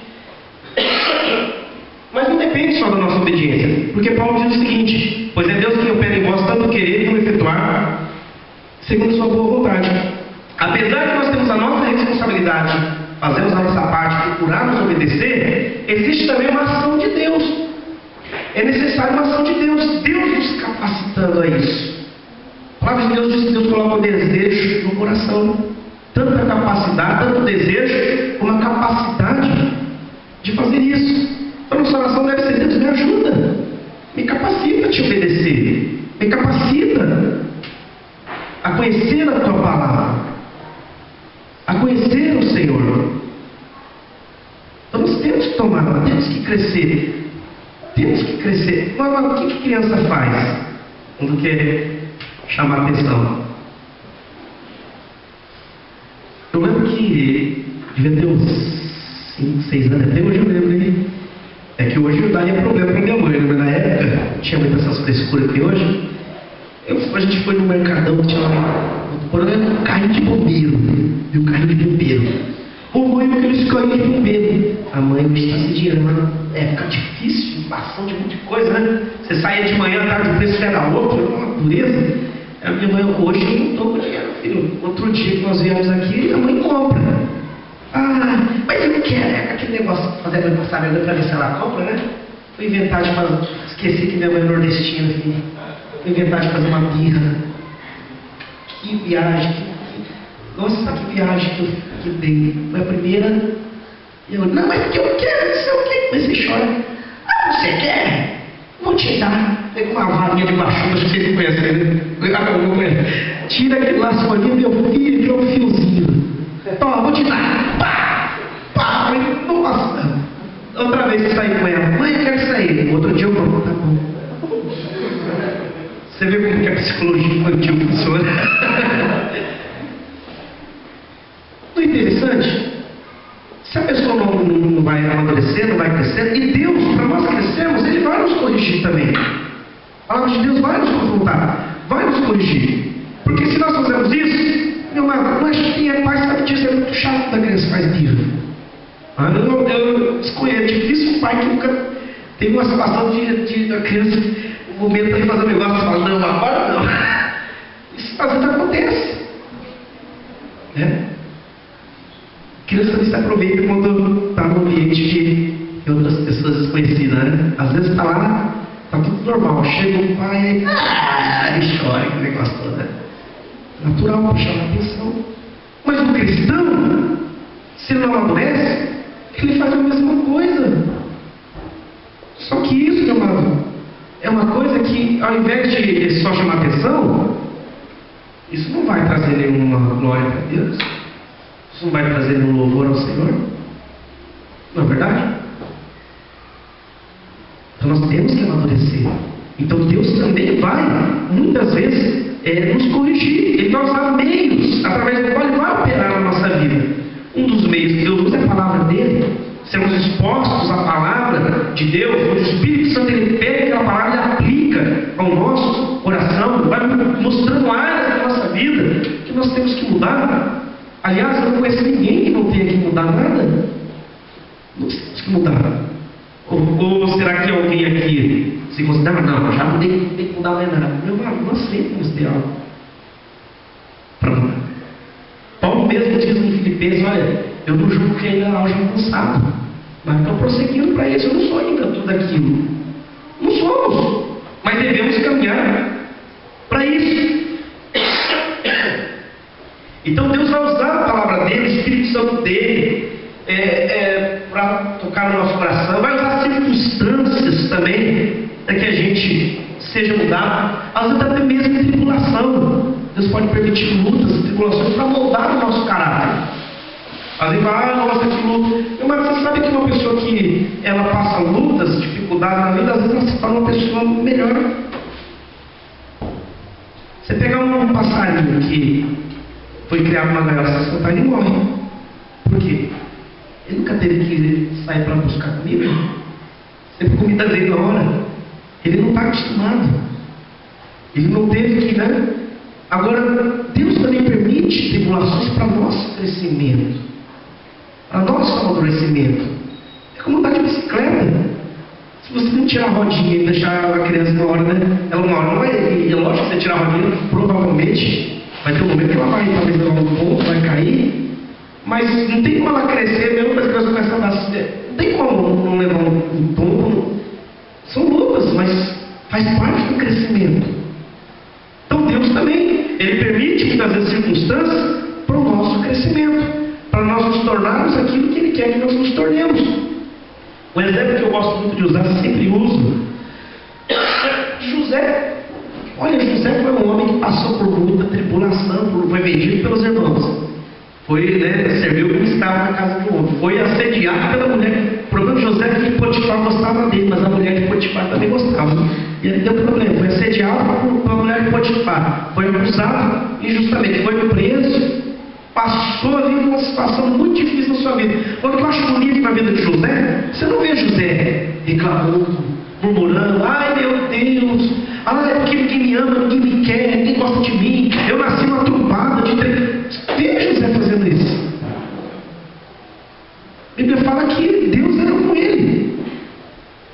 Mas não depende só da nossa obediência, porque Paulo diz o seguinte: pois é Deus quem opera em vós tanto querer como efetuar segundo sua boa vontade. Apesar que nós temos a nossa responsabilidade, fazemos a nossa parte, procurar nos obedecer, existe também uma ação de Deus. É necessária uma ação de Deus, Deus nos capacitando a isso. A palavra de Deus diz que Deus coloca o desejo no coração, tanto a capacidade, tanto o desejo, como a capacidade de fazer isso. Então, nossa oração deve ser: Deus, me ajuda, me capacita a te obedecer, me capacita a conhecer a tua palavra, a conhecer o Senhor. Então, nós temos que tomar, temos que crescer. Temos que crescer. Mas o que a criança faz quando quer chamar a atenção? Eu lembro que devia ter uns 5, 6 anos, até hoje eu lembro, hein? É que hoje eu daria problema para minha mãe, mas na época não tinha muitas essas frescuras que hoje. A gente foi no mercadão, tinha um carrinho de bombeiro, viu? Um carrinho de bombeiro. Ô mãe, eu quero esse carrinho de bombeiro. A mãe está se girando. Fica difícil, bastante, um monte de coisa, né? Você saía de manhã, à tarde, o preço era outro, uma dureza. A minha mãe, hoje eu não estou com dinheiro, filho. Outro dia que nós viemos aqui, a mãe compra. Ah, mas eu não quero, aquele negócio de fazer aniversário para ver se ela compra, né? Vou inventar de fazer, esqueci que minha mãe é nordestina, filho. Vou inventar de fazer uma birra. Que viagem, nossa, que viagem que eu dei. Foi a primeira. E eu, não, mas que eu quero, não sei o quê. Mas você chora. Ah, você quer? Vou te dar. Pega uma varinha de baixo, acho que vocês não conhecem, né? Tira aquele laço ali, meu filho, que é um fiozinho. Toma, vou te dar. Pá! Pá! Nossa! Outra vez que saí com ela. Mãe, eu quero sair. Outro dia eu vou. Tá bom. Você vê como que a psicologia infantil funciona? Não é interessante? Se a pessoa não vai amadurecer, não vai crescer, e Deus, para nós crescermos, Ele vai nos corrigir também. A palavra de Deus vai nos confrontar, vai nos corrigir. Porque se nós fazermos isso, meu irmão, não acho que quem é pai sabe disso, é muito chato da criança faz birra. Eu escolhi, é difícil um pai que nunca teve uma situação de a criança o momento de fazer um negócio, você fala, não, agora não. Isso às vezes acontece. Né? Criança também se aproveita quando está no ambiente de outras pessoas desconhecidas, né? Às vezes está lá, está tudo normal. Chega o pai e chora, que negócio todo, né? Natural para chamar a atenção. Mas o cristão, se ele não amadurece, ele faz a mesma coisa. Só que isso, meu amado, é uma coisa que, ao invés de só chamar atenção, isso não vai trazer nenhuma glória para Deus. Isso não vai trazer nenhum louvor ao Senhor. Não é verdade? Então nós temos que amadurecer. Então Deus também vai, muitas vezes, nos corrigir. Ele vai usar meios através do qual Ele vai operar na nossa vida. Um dos meios que Deus usa é a palavra dEle. Sermos expostos à palavra de Deus, onde o Espírito Santo Ele pega aquela palavra e aplica ao nosso coração, vai mostrando áreas da nossa vida que nós temos que mudar. Aliás, eu não conheço ninguém que não tenha que mudar nada. Nós temos que mudar. Ou será que alguém aqui se considera, não, já mudei, não tem que mudar mais nada? Meu irmão, nós sempre temos que ter algo para mudar. Paulo mesmo diz em Filipenses, olha, eu não julgo que ainda haja alcançado, mas estou prosseguindo para isso. Eu não sou ainda tudo aquilo. Não somos, mas devemos caminhar para isso. Então Deus vai usar a palavra dele, o Espírito Santo dele, para tocar no nosso coração. Vai usar circunstâncias também para que a gente seja mudado. Às vezes até mesmo em tribulação. Deus pode permitir lutas e tribulações para moldar o nosso caráter. Às vezes fala, nossa, que luta. Mas você sabe que uma pessoa que ela passa lutas, dificuldades na vida, às vezes ela se torna uma pessoa melhor. Você pegar um passarinho que foi criado numa gaiola, se soltar, ele morre. Por quê? Ele nunca teve que sair para buscar comida. Sempre comida dele na hora. Ele não está acostumado. Ele não teve que, né? Agora, Deus também permite tribulações para nosso crescimento, para nosso amadurecimento. É como andar de bicicleta. Se você não tirar a rodinha e deixar a criança uma hora, né? Ela uma hora não vai. E é lógico que você tirar a rodinha, provavelmente vai ter um momento que ela vai talvez levar um ponto, vai cair. Mas não tem como ela crescer mesmo para as crianças começam a dar. Não tem como não levar um tombo. São lutas, mas faz parte do crescimento. Então Deus também, Ele permite muitas vezes circunstâncias para o nosso crescimento, para nós nos tornarmos aquilo que Ele quer que nós nos tornemos. Um exemplo que eu gosto muito de usar, sempre uso, José. Olha, José foi um homem que passou por muita tribulação, foi vendido pelos irmãos. Foi, né, serviu como escravo na casa de um homem. Foi assediado pela mulher. O problema de José é que Potifar gostava dele, mas a mulher de Potifar também gostava. E ele deu problema. Foi assediado pela mulher de Potifar. Foi acusado injustamente. Foi preso. Passou ali uma situação muito difícil na sua vida. Quando eu acho bonito na vida de José, você não vê José reclamando, murmurando, ai meu Deus, ai é porque ninguém me ama, ninguém me quer, ninguém gosta de mim, eu nasci uma trombada de Vê José fazendo isso. A Bíblia fala que Deus era com ele.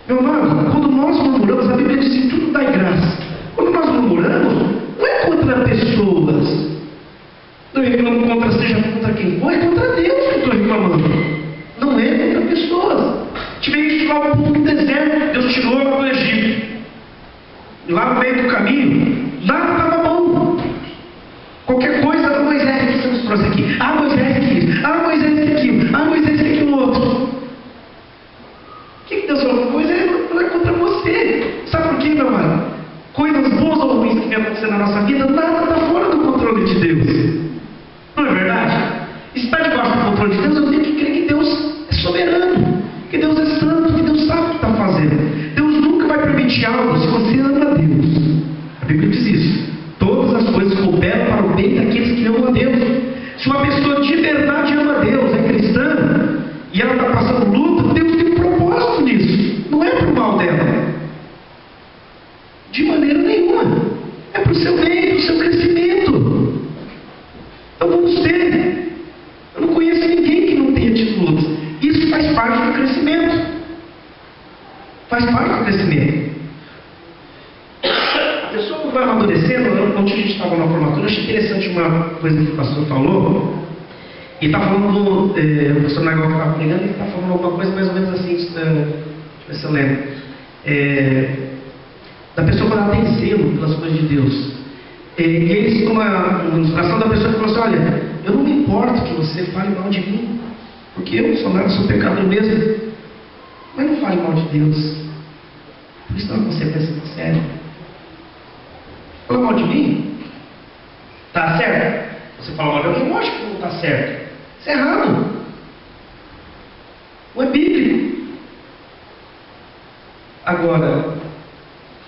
Meu amado, quando nós murmuramos, a Bíblia diz que tudo dá graça. Quando nós murmuramos, não é contra pessoas. Não reclamo contra, seja contra quem for, é contra Deus que eu estou reclamando. Não é contra pessoas. Tive que tirar o povo do deserto. Deus tirou lá do Egito. E lá no meio do caminho, nada estava bom. Qualquer coisa, Moisés, o que você nos trouxe aqui? Ah, Moisés quis. Ah, Moisés quis aquilo. Ah, Moisés quis aquilo outro. O que Deus falou? Moisés não é contra você. Sabe por quê, meu amado? Coisas boas ou ruins que vem acontecendo na nossa vida, nada está fora do controle de Deus. Não é verdade? Está debaixo do controle de Deus, eu tenho que crer que Deus é soberano, que Deus é santo, que Deus sabe o que está fazendo. Deus nunca vai permitir algo se você ama a Deus. A Bíblia diz isso. Todas as coisas cooperam para o bem daqueles que amam a Deus. Se uma pessoa de verdade ama a Deus, é cristã, e ela está passando luta, Deus tem um propósito nisso. Não é para o mal dela. De maneira nenhuma. É para o seu bem, para o seu achei interessante uma coisa que o pastor falou. Ele está falando, o pastor Nagel que estava pregando, ele está falando alguma coisa mais ou menos assim, deixa eu ver se eu lembro. Da pessoa quando ela tem zelo pelas coisas de Deus. E eles, uma ilustração da pessoa que falou assim: olha, eu não me importo que você fale mal de mim, porque eu sou pecador mesmo, mas não fale mal de Deus. Por isso é uma consequência séria. Fala mal de mim? Tá certo? Você fala mal de alguém, eu acho que não está certo. Isso é errado. Não é bíblico. Agora,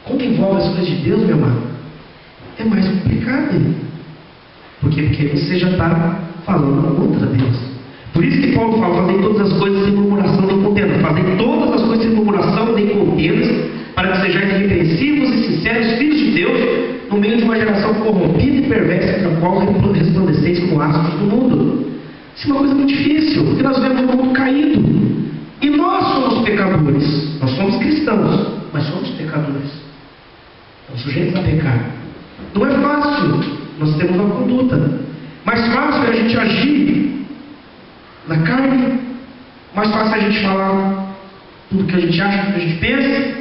quando envolve as coisas de Deus, meu amado, é mais complicado. Por quê? Porque você já está falando contra Deus. Por isso que Paulo fala: fazem todas as coisas sem murmuração nem contenda. Fazem todas as coisas sem murmuração nem contendas, para que sejais irrepreensíveis e sinceros, filhos de Deus, no meio de uma geração corrompida e perversa, entre a qual resplandeceis como astros do mundo. Isso é uma coisa muito difícil, porque nós vemos um mundo caído. E nós somos pecadores. Nós somos cristãos, mas somos pecadores. Estamos sujeitos a pecar. Não é fácil. Nós temos uma conduta. Mais fácil é a gente agir na carne. Mais fácil é a gente falar tudo que a gente acha, tudo que a gente pensa.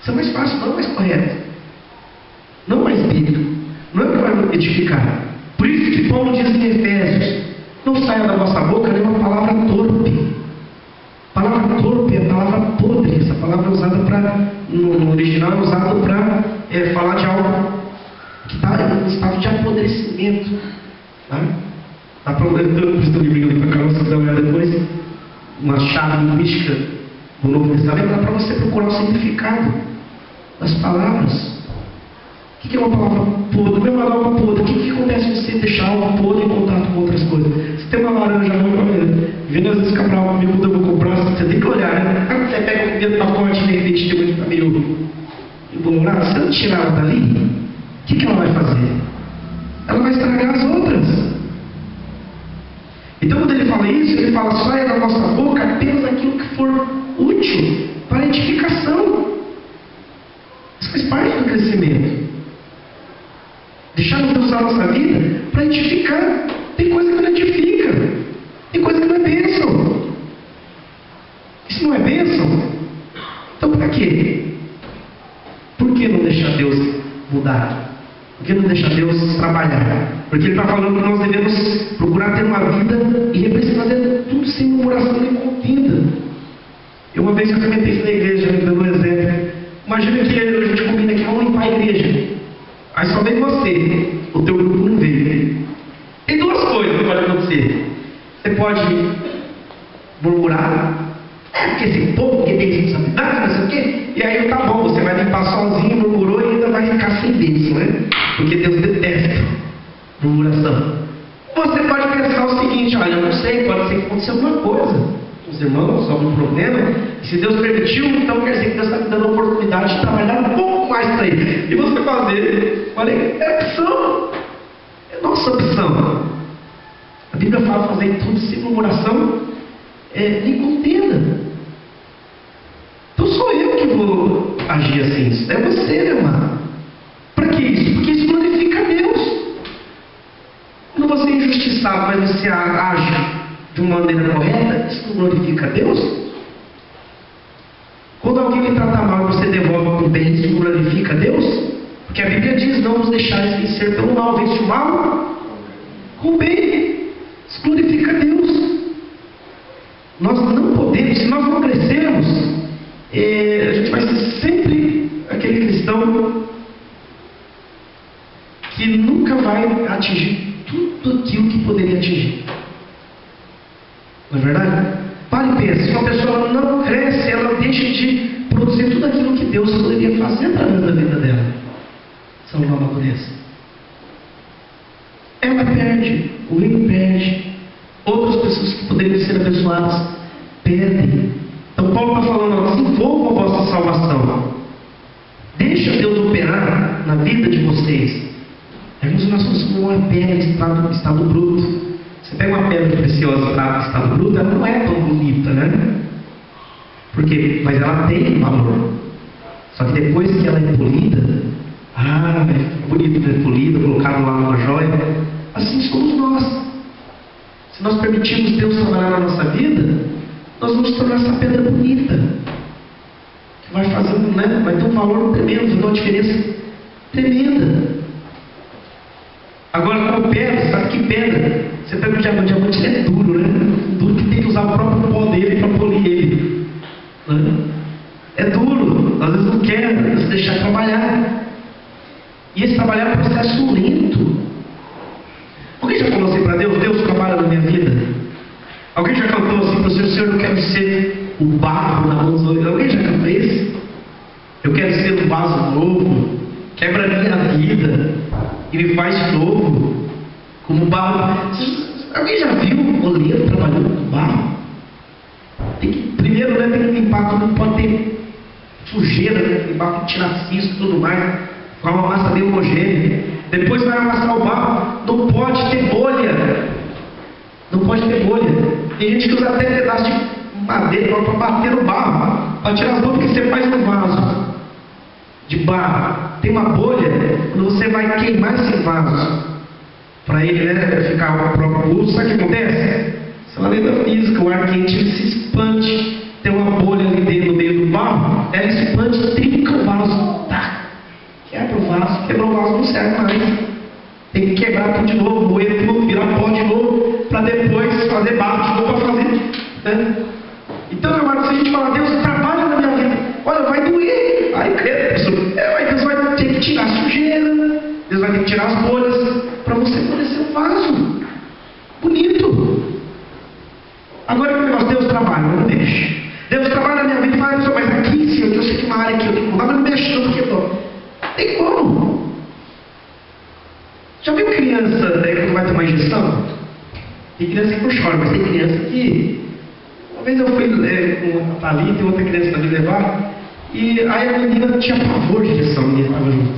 Isso é mais fácil, não é mais correto. Não é mais bíblico. Não é o que vai edificar. Por isso que Paulo diz em Efésios: não saia da vossa boca nenhuma palavra torpe. Palavra torpe é a palavra podre. Essa palavra é usada para, no original, é usada para falar de algo que está em estado de apodrecimento. Tá? Dá para eu estou me brigando para cá, você quiser olhar depois, uma chave linguística do Novo Testamento, dá para você procurar o significado das palavras. O que é uma palavra podre? Não é uma palavra podre. O que acontece se você deixar algo podre em contato com outras coisas? Se tem uma laranja, vindo às vezes comprar uma comigo, eu vou comprar, você tem que olhar, né? Você pega o primeiro pacote, de repente tem muito que tá meio embolorado. Se não tirar ela dali, o que ela vai fazer? Ela vai estragar as outras. Então, quando ele fala isso, ele fala: saia da nossa boca apenas aquilo que for útil para a edificação. Isso faz parte do crescimento. Deixarmos Deus usar a nossa vida para edificar. Tem coisa que não edifica. Tem coisa que não é bênção. Isso não é bênção? Então para quê? Por que não deixar Deus mudar? Por que não deixar Deus trabalhar? Porque Ele está falando que nós devemos procurar ter uma vida e fazer tudo sem murmuração nem contenda. Uma vez que eu comentei isso na igreja, me dando um exemplo. Imagina que a gente combina aqui, vamos limpar a igreja. Aí só vem você, o teu grupo não veio. Tem duas coisas que podem acontecer. Você pode murmurar: porque esse povo que tem responsabilidade, não sei o quê. E aí tá bom, você vai limpar sozinho, murmurou e ainda vai ficar sem bênção, né? Porque Deus detesta murmuração. Você pode pensar o seguinte: olha, eu não sei, pode ser que aconteça alguma coisa. Os irmãos, algum problema, e se Deus permitiu, então quer dizer que Deus está me dando a oportunidade de trabalhar um pouco mais para Ele. E você fazer, olha, é opção, é nossa opção. A Bíblia fala fazer tudo sem murmuração, nem contenda. Então sou eu que vou agir assim, isso é você, meu amado. Para que isso? Porque isso glorifica a Deus. Quando você é injustiçado, mas você age de uma maneira correta, isso não glorifica a Deus? Quando alguém lhe trata mal e você devolve com bem, isso glorifica a Deus? Porque a Bíblia diz: não vos deixareis vencer pelo mal, vence o mal com o bem. Isso glorifica a Deus. Nós não podemos, se nós não crescermos, a gente vai ser sempre aquele cristão que nunca vai atingir tudo aquilo que poderia atingir. Não é verdade? Pare e pense: se uma pessoa não cresce, ela deixa de produzir tudo aquilo que Deus poderia fazer através da vida dela. São uma amadureza. Ela perde, o reino perde. Outras pessoas que poderiam ser abençoadas perdem. Então Paulo está falando: desenvolvam a vossa salvação. Deixa Deus operar na vida de vocês. Irmãos, nós somos como uma pedra em estado bruto. Você pega uma pedra preciosa em estado bruto, ela não é tão bonita, né? Por quê? Mas ela tem valor. Só que depois que ela é polida, Ah, é bonito, né? Polido, colocado lá numa joia. Assim somos nós. Se nós permitirmos Deus trabalhar na nossa vida, nós vamos tornar essa pedra bonita, que vai fazer, né? Vai ter um valor tremendo, vai dar uma diferença tremenda. Agora, como pedra, sabe que pedra? Você pega o diamante ele é duro, né? Duro que tem que usar o próprio pó dele para polir ele. Né? É duro, às vezes não quer, você deixar trabalhar. E esse trabalhar é um processo lento. Alguém já falou assim para Deus: Deus, trabalha na minha vida? Alguém já cantou assim para o Senhor: Senhor, eu quero ser o barro na mão dos outros? Alguém já cantou isso? Eu quero ser um vaso novo, quebra a minha vida e me faz novo, como barro. Alguém já viu um oleiro trabalhando com barro? Primeiro, né, tem que limpar, não pode ter sujeira, né? Limpar, tem que tirar cisco e tudo mais, ficar uma massa bem homogênea. Depois vai amassar o barro, não pode ter bolha. Não pode ter bolha. Tem gente que usa até pedaço de madeira para bater no barro, para tirar as bolhas que você faz no vaso de barro. Tem uma bolha, quando você vai queimar esse vaso, para ele, né, ficar o próprio uso, sabe o que acontece? Isso é uma lei da física, o ar quente ele se expande, tem uma bolha ali dentro, no meio do barro, ela expande, trinca o vaso, tá? Quebra o vaso, quebrou o vaso, não serve mais. Tem que quebrar tudo de novo, moer tudo, virar pó de novo, para depois fazer barro de novo para fazer. Né? Então, meu irmão, se a gente falar: Deus, trabalha na minha vida, olha, vai doer. Aí, Deus vai ter que tirar a sujeira, Deus vai ter que tirar as bolhas, para você poder ser um vaso bonito. Agora, que negócio, Deus trabalha, não mexe. Deus trabalha na minha vida e fala: mas aqui, Senhor, eu sei que uma área que eu tenho que mudar, mas não mexe não, porque tem como. Já viu criança, né, quando vai tomar injeção? Tem criança que não chora, mas tem criança que... Uma vez eu fui com a Thalita e outra criança para me levar, e aí a menina tinha pavor de injeção, a menina estava junto.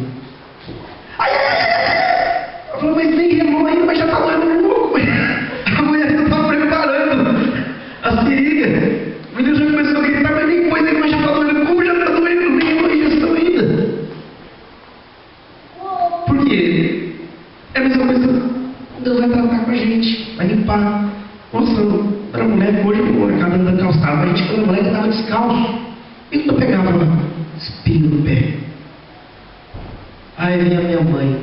Ai, ai, ai, ai! Eu falei: mas nem remou ainda, mas já está doendo um pouco. A mulher já estava preparando a seringa. O menino já começou a gritar: mas nem coisa, mas já está doendo. Como já está doendo? Nem remou a injeção ainda. Por quê? É a mesma coisa. Deus vai tratar com a gente, vai limpar. Nossa, era mulher, hoje eu acabo andando calçado, mas a gente, quando a mulher estava descalço, e quando eu pegava espinho no pé. Aí vem a minha mãe,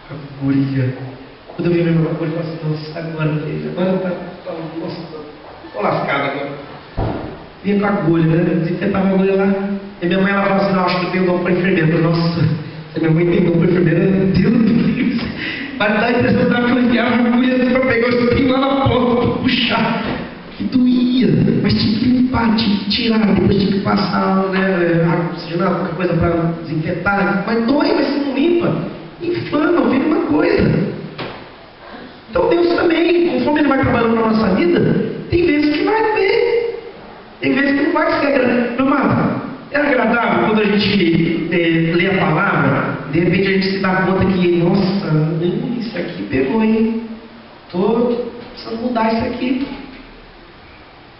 a guria. Quando eu vi a minha mãe, eu falei assim: nossa, agora nossa, estou lascado agora. Vinha com a agulha, né? Desinfetava a agulha lá. E minha mãe, ela falava assim: não, acho que eu tenho dom para enfermeira. Eu falei: nossa, se minha mãe tem dom para enfermeira, Deus do livro. Vai dar a impressão que eu enfiava a agulha para pegar o espinho lá na ponta, para puxar. Que doía, mas tinha que limpar, tinha que tirar, depois tinha que passar, né, oxigenar, qualquer coisa para desinfetar. Mas dói, mas você não limpa. Inflama, vira uma coisa. Então Deus também, conforme Ele vai trabalhando na nossa vida, tem vezes que vai doer, tem vezes que não vai ser agradável. Meu amado, é agradável quando a gente lê a palavra, de repente a gente se dá conta que, nossa, isso aqui pegou, hein? Estou precisando mudar isso aqui.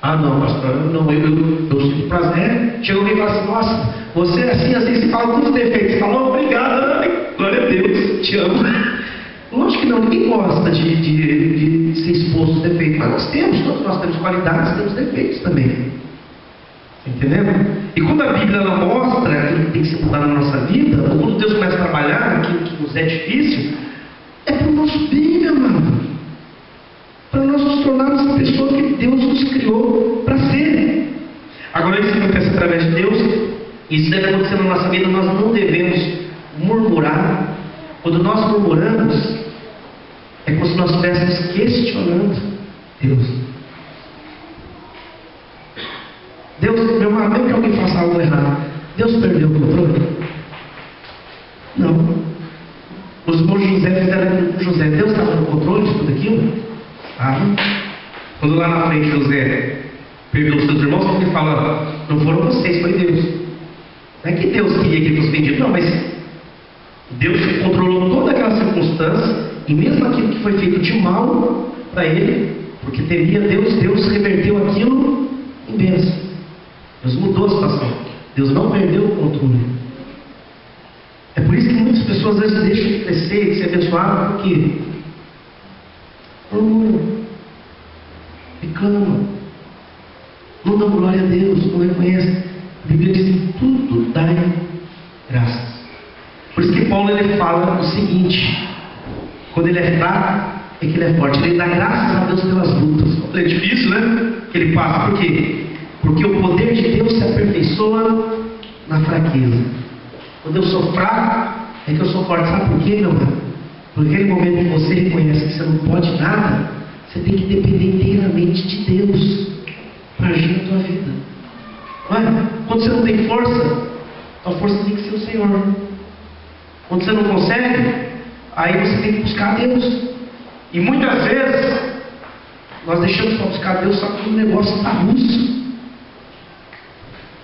Ah, não, pastor, não, eu sinto prazer. Chega alguém e fala assim: nossa, você é assim, você fala com os defeitos. Você fala: obrigado, glória a Deus, te amo. Lógico que não, ninguém gosta de ser exposto aos defeitos, mas todos nós temos qualidades, temos defeitos também. Entendeu? E quando a Bíblia ela mostra aquilo que tem que ser mudado na nossa vida, ou quando Deus começa a trabalhar aquilo que nos é difícil, é para o nosso bem, meu amado. Para nós nos tornarmos a pessoa que Deus nos criou para ser. Agora, isso acontece através de Deus, isso deve acontecer na nossa vida. Nós não devemos murmurar. Quando nós murmuramos, é como se nós estivéssemos questionando Deus. Deus, meu amado, mesmo que alguém faça algo errado, Deus perdeu o controle? Não. Os irmãos José fizeram com José. Deus estava no controle de tudo aquilo? Quando lá na frente José perdeu os seus irmãos, ele fala: não foram vocês, foi Deus. Não é que Deus queria que ele fosse vendido, não, mas Deus controlou toda aquela circunstância, e mesmo aquilo que foi feito de mal para ele, porque teria Deus reverteu aquilo em bênção. Deus mudou a situação. Deus não perdeu o controle. É por isso que muitas pessoas pessoas às vezes deixam de crescer, de ser abençoadas, por quê? Murmuram, reclamam, não dão glória a Deus, não reconhecem. A Bíblia diz que tudo dai graças. Por isso que Paulo ele fala o seguinte: quando ele é fraco, é que ele é forte. Ele dá graças a Deus pelas lutas. É difícil, né? Que ele passa. Por quê? Porque o poder de Deus se aperfeiçoa na fraqueza. Quando eu sou fraco, é que eu sou forte. Sabe por quê, meu irmão? Porque naquele momento que você reconhece que você não pode nada, você tem que depender inteiramente de Deus para agir na tua vida. Não é? Quando você não tem força, a força tem que ser o Senhor. Quando você não consegue, aí você tem que buscar Deus. E muitas vezes nós deixamos para buscar Deus só que o negócio está russo.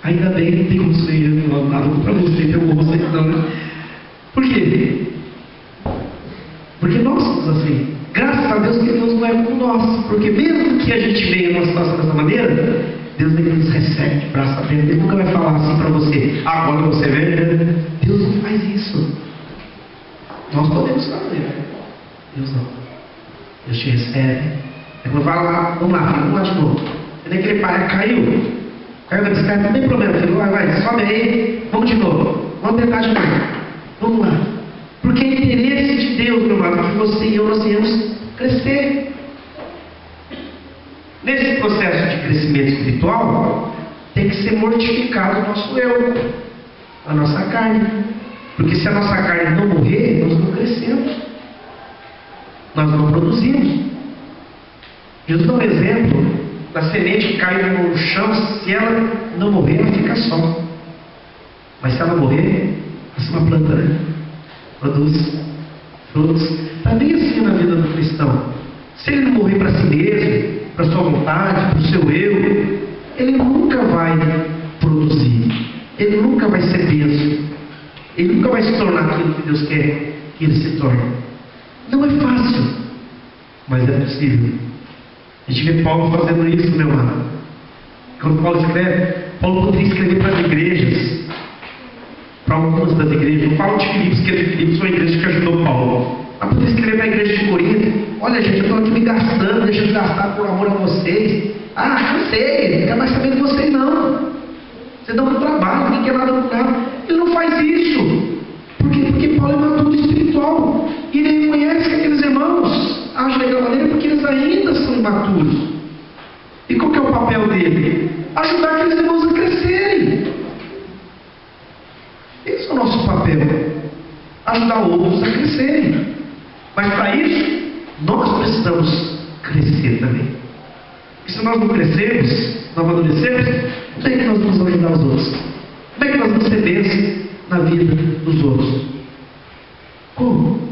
Ainda bem que não tem como ser nada para você, eu vou você não, né? Por quê? Porque nós somos assim. Graças a Deus que Deus não é como nós. Porque mesmo que a gente venha numa situação dessa maneira, Deus ele nos recebe de braço aberto. Ele nunca vai falar assim para você: agora você vem, né? Deus não faz isso. Nós podemos fazer. Deus não. Deus te recebe. É quando vai lá, vamos lá de novo. É aquele pai caiu da bicicleta, não tem problema, filho. Vai, sobe aí, vamos de novo. Vamos tentar de novo. Vamos lá. Porque é interesse de Deus, meu amado, que você e eu nós venhamos crescer. Nesse processo de crescimento espiritual, tem que ser mortificado o nosso eu, a nossa carne. Porque se a nossa carne não morrer, nós não crescemos. Nós não produzimos. Jesus dá um exemplo da semente que cai no chão. Se ela não morrer, ela fica só. Mas se ela morrer, é uma planta, né? Produz frutos. Está bem assim na vida do cristão. Se ele não morrer para si mesmo, para sua vontade, para o seu eu, ele nunca vai produzir. Ele nunca vai ser bênção. Ele nunca vai se tornar aquilo que Deus quer que ele se torne. Não é fácil, mas é possível. A gente vê Paulo fazendo isso, meu amado. Quando Paulo escreve, Paulo poderia escrever para as igrejas, para algumas das igrejas. Não falo de Filipos, porque Filipos foi a igreja que ajudou Paulo. Mas poderia escrever para a igreja de Corinto: olha, gente, eu estou aqui me gastando, deixa eu gastar por amor a vocês. Cansei, não quero mais saber de vocês não. Vocês dão muito trabalho, ninguém quer nada com nada. Ele não faz isso. Por quê? Porque Paulo é maduro espiritual. E ele reconhece que aqueles irmãos agem daquela maneira porque eles ainda são imaturos. E qual que é o papel dele? Ajudar aqueles irmãos a crescerem. Esse é o nosso papel. Ajudar outros a crescerem. Mas para isso, nós precisamos crescer também. Porque se nós não crescermos, não amadurecermos, como é que nós vamos ajudar os outros? Como é que nós vamos ser bênçãos na vida dos outros? Como?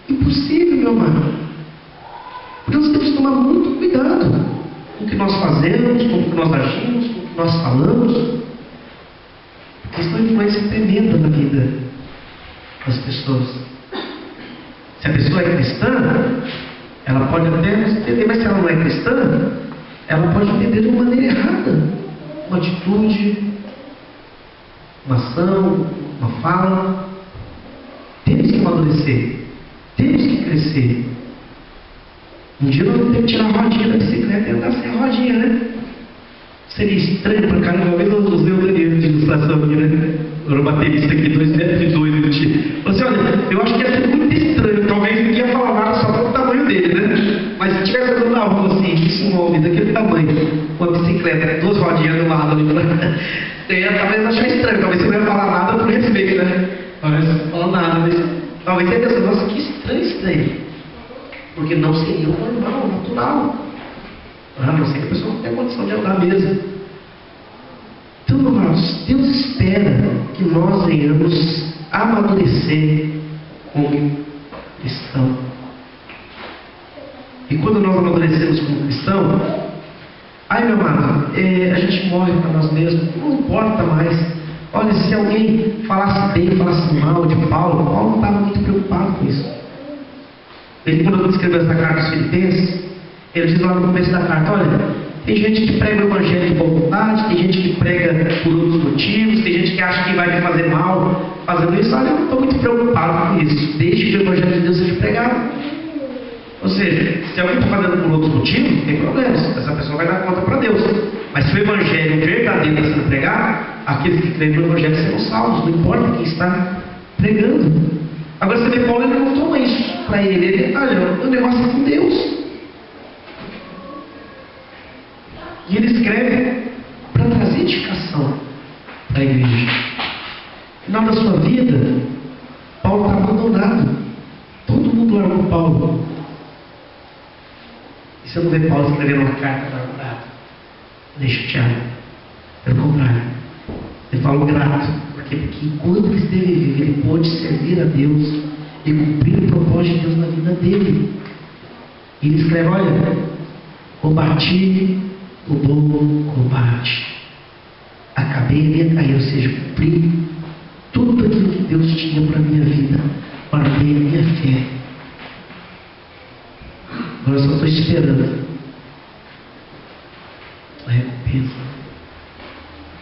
Impossível, meu amado. Porque nós temos que tomar muito cuidado com o que nós fazemos, com o que nós agimos, com o que nós falamos. Porque isso é uma influência tremenda na vida das pessoas. Se a pessoa é cristã, ela pode até entender, mas se ela não é cristã, ela pode entender de uma maneira errada. Uma atitude, uma ação, uma fala. Temos que amadurecer. Temos que crescer. Um dia nós vamos ter que tirar a rodinha da bicicleta e andar sem a rodinha, né? Seria estranho pra caramba. Uma vez eu usei o Daniel de ilustração aqui, né? Eu era um baterista aqui, 2,2 metros. Falei assim: olha, eu acho que ia ser muito estranho. Talvez ninguém ia falar nada só pelo tamanho dele, né? Mas se tivesse andando na rua assim, isso um homem daquele tamanho, uma bicicleta, 2 rodinhas do lado ali, talvez achar estranho. Talvez você não ia falar nada por respeito, né? Talvez não fala nada, mas talvez você ia pensar: nossa, que estranho isso daí. Porque não seria o normal, natural. A não ser que a pessoa não tenha condição de andar mesmo. Então, amados, Deus espera que nós venhamos amadurecer como cristão. E quando nós amadurecemos como cristão, aí, meu amado, a gente morre para nós mesmos, não importa mais. Olha, se alguém falasse bem, falasse mal de Paulo, Paulo não estava muito preocupado com isso. Ele, quando escreveu essa carta aos Filipenses, ele diz lá no começo da carta: olha, Tem gente que prega o evangelho de boa vontade, tem gente que prega por outros motivos, tem gente que acha que vai me fazer mal fazendo isso. Olha, eu não estou muito preocupado com isso, desde que o evangelho de Deus seja pregado. Ou seja, se alguém está fazendo por outros motivos, não tem problema, essa pessoa vai dar conta para Deus. Mas se o evangelho verdadeiro está sendo pregado, aqueles que creem no evangelho serão salvos, não importa quem está pregando. Agora você vê, Paulo, ele não toma isso para ele, olha, o negócio é com Deus. E ele escreve para trazer edificação para a igreja. No final da sua vida, Paulo está abandonado. Todo mundo largou Paulo. E você não vê Paulo escrevendo uma carta amargurada, nem chateado. Pelo contrário, ele fala grato, porque enquanto ele esteve vivo, ele pôde servir a Deus e cumprir o propósito de Deus na vida dele. E ele escreve, olha, combati o bom combate, acabei a minha carreira, ou seja, cumpri tudo aquilo que Deus tinha para a minha vida, guardei a minha fé. Agora eu só estou esperando a recompensa.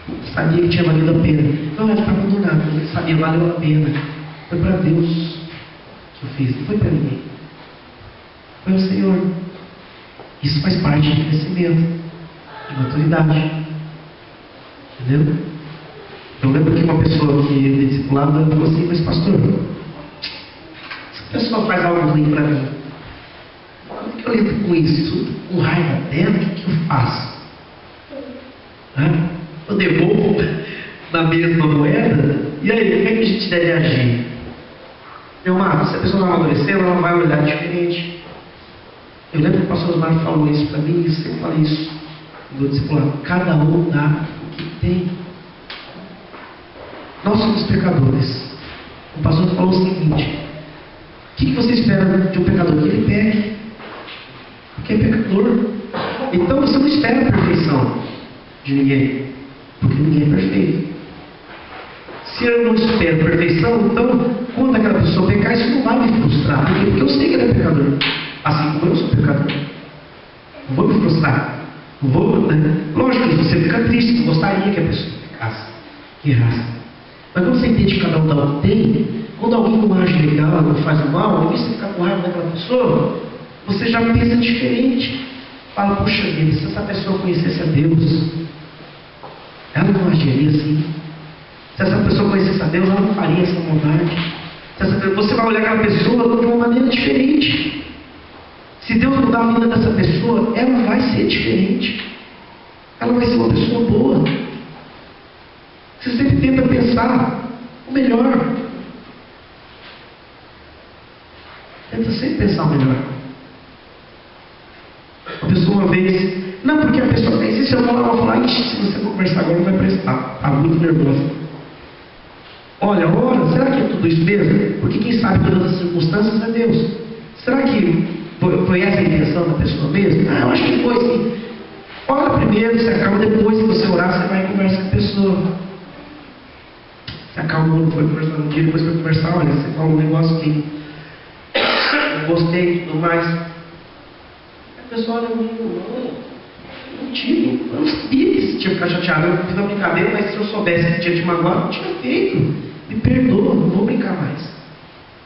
Eu sabia que tinha valido a pena. Não, ele está abandonado, mas ele sabia, valeu a pena. Foi para Deus que eu fiz, não foi para ninguém. Foi o Senhor. Isso faz parte do crescimento, de maturidade. Entendeu? Eu lembro que uma pessoa que me discipulava falou assim, mas pastor, se a pessoa faz algo ruim para mim, como é que eu lido com isso? Tudo com raiva dela, o que eu faço? Eu devolvo na mesma moeda? E aí, como é que a gente deve agir? Meu amado, se a pessoa não amadurecer, ela vai olhar diferente. Eu lembro que o pastor Osmar falou isso para mim, e eu sempre falei isso no discipulado. Cada um dá o que tem. Nós somos pecadores. O pastor falou o seguinte: o que você espera de um pecador? Que ele peque, porque é pecador. Então você não espera a perfeição de ninguém, porque ninguém é perfeito. Se eu não espero perfeição, então quando aquela pessoa pecar, isso não vai me frustrar, porque eu sei que ele é pecador, assim como eu sou pecador. Não vou me frustrar, não vou, né? Lógico que você fica triste, não gostaria que a pessoa pecasse, que errasse. Mas quando você entende que cada um dá o que tem, quando alguém não age legal, não faz o mal, ao invés de você ficar com raiva daquela pessoa, você já pensa diferente. Fala, puxa vida, se essa pessoa conhecesse a Deus, ela não agiria assim. Se essa pessoa conhecesse a Deus, ela não faria essa maldade. Você vai olhar aquela pessoa de uma maneira diferente. Se Deus mudar a vida dessa pessoa, ela vai ser diferente. Ela vai ser uma pessoa boa. Você sempre tenta pensar o melhor. Tenta sempre pensar o melhor. Uma pessoa uma vez, não, porque a pessoa fez isso, eu vou falar, se você for conversar agora não vai prestar, está muito nervosa. Olha, será que é tudo isso mesmo? Porque quem sabe todas as circunstâncias é Deus. Será que foi essa a intenção da pessoa mesmo? Eu acho que foi sim. Ora primeiro, se acalma, depois, se você orar, você vai conversar com a pessoa. Se acalmou, foi conversar um dia, depois foi conversar, olha, você falou um negócio que eu gostei e tudo mais. A pessoa olha, não tive, eu não sabia que você tinha que ficar chateado. Eu fiz uma brincadeira, mas se eu soubesse que tinha te magoado, eu tinha feito. Me perdoa, não vou brincar mais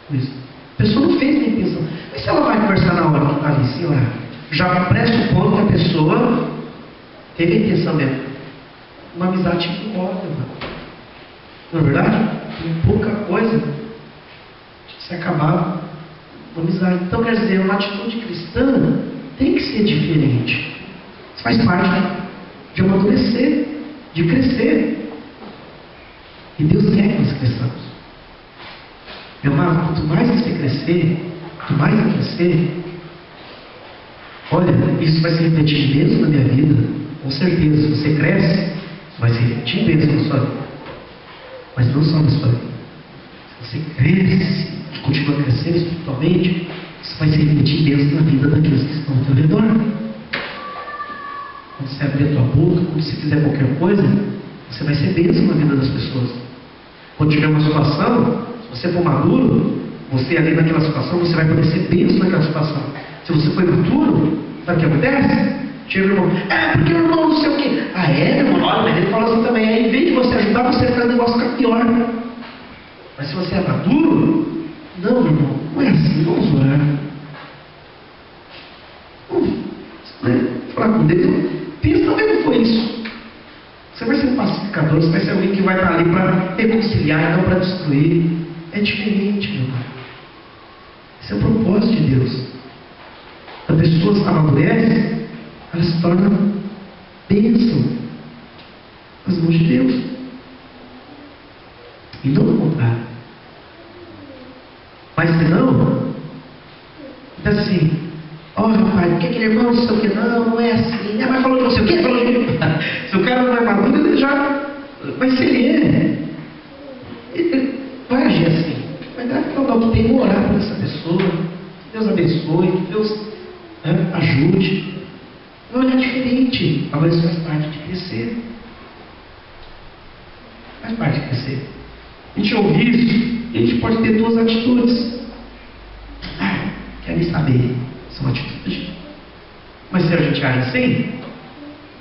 com isso. A pessoa não fez nem intenção. Mas se ela vai conversar na hora que está ali, sem orar, já pressupondo que a pessoa teve a intenção mesmo. Uma amizade incomoda, não é verdade? Tem pouca coisa de se acabar uma amizade. Então, quer dizer, uma atitude cristã tem que ser diferente. Isso faz parte de amadurecer, de crescer. E Deus quer que nós cresçamos. Meu amado, quanto mais você crescer, olha, isso vai se refletir mesmo na minha vida, com certeza. Se você cresce, vai se refletir mesmo na sua vida. Mas não só na sua vida. Se você cresce e continua crescendo espiritualmente, isso vai se refletir mesmo na vida daqueles que estão ao teu redor. Quando você abrir a tua boca, quando você fizer qualquer coisa, você vai ser bênção na vida das pessoas. Quando tiver uma situação, se você for maduro, você ali naquela situação, você vai poder ser bênção naquela situação. Se você for imaturo, sabe o que acontece? Chega o irmão, porque o irmão não sei o quê. Ah, é, irmão? Olha, mas ele falou assim também. Aí, em vez de você ajudar, você faz o negócio ficar pior. Mas se você é maduro, não, irmão, não é assim, vamos orar. Falar com Deus, pensa também não foi isso. Você vai ser um pacificador, você vai ser alguém que vai estar ali para reconciliar, não para destruir. É diferente, meu irmão. Esse é o propósito de Deus. As pessoas amadurecem, elas se tornam bênção nas mãos de Deus. E não ao contrário. Mas se não, então assim, rapaz, porque aquele irmão não sei o que, não é assim. Mas falou de não sei o que, falou de... Se o cara não é maduro, ele já... Mas se ele vai agir assim. Mas não tem que orar por essa pessoa. Que Deus abençoe, que Deus ajude. Não é diferente. Agora isso faz parte de crescer. Faz parte de crescer. A gente ouve isso e a gente pode ter duas atitudes. Quer nem saber. Isso é uma atitude. Mas se a gente age assim,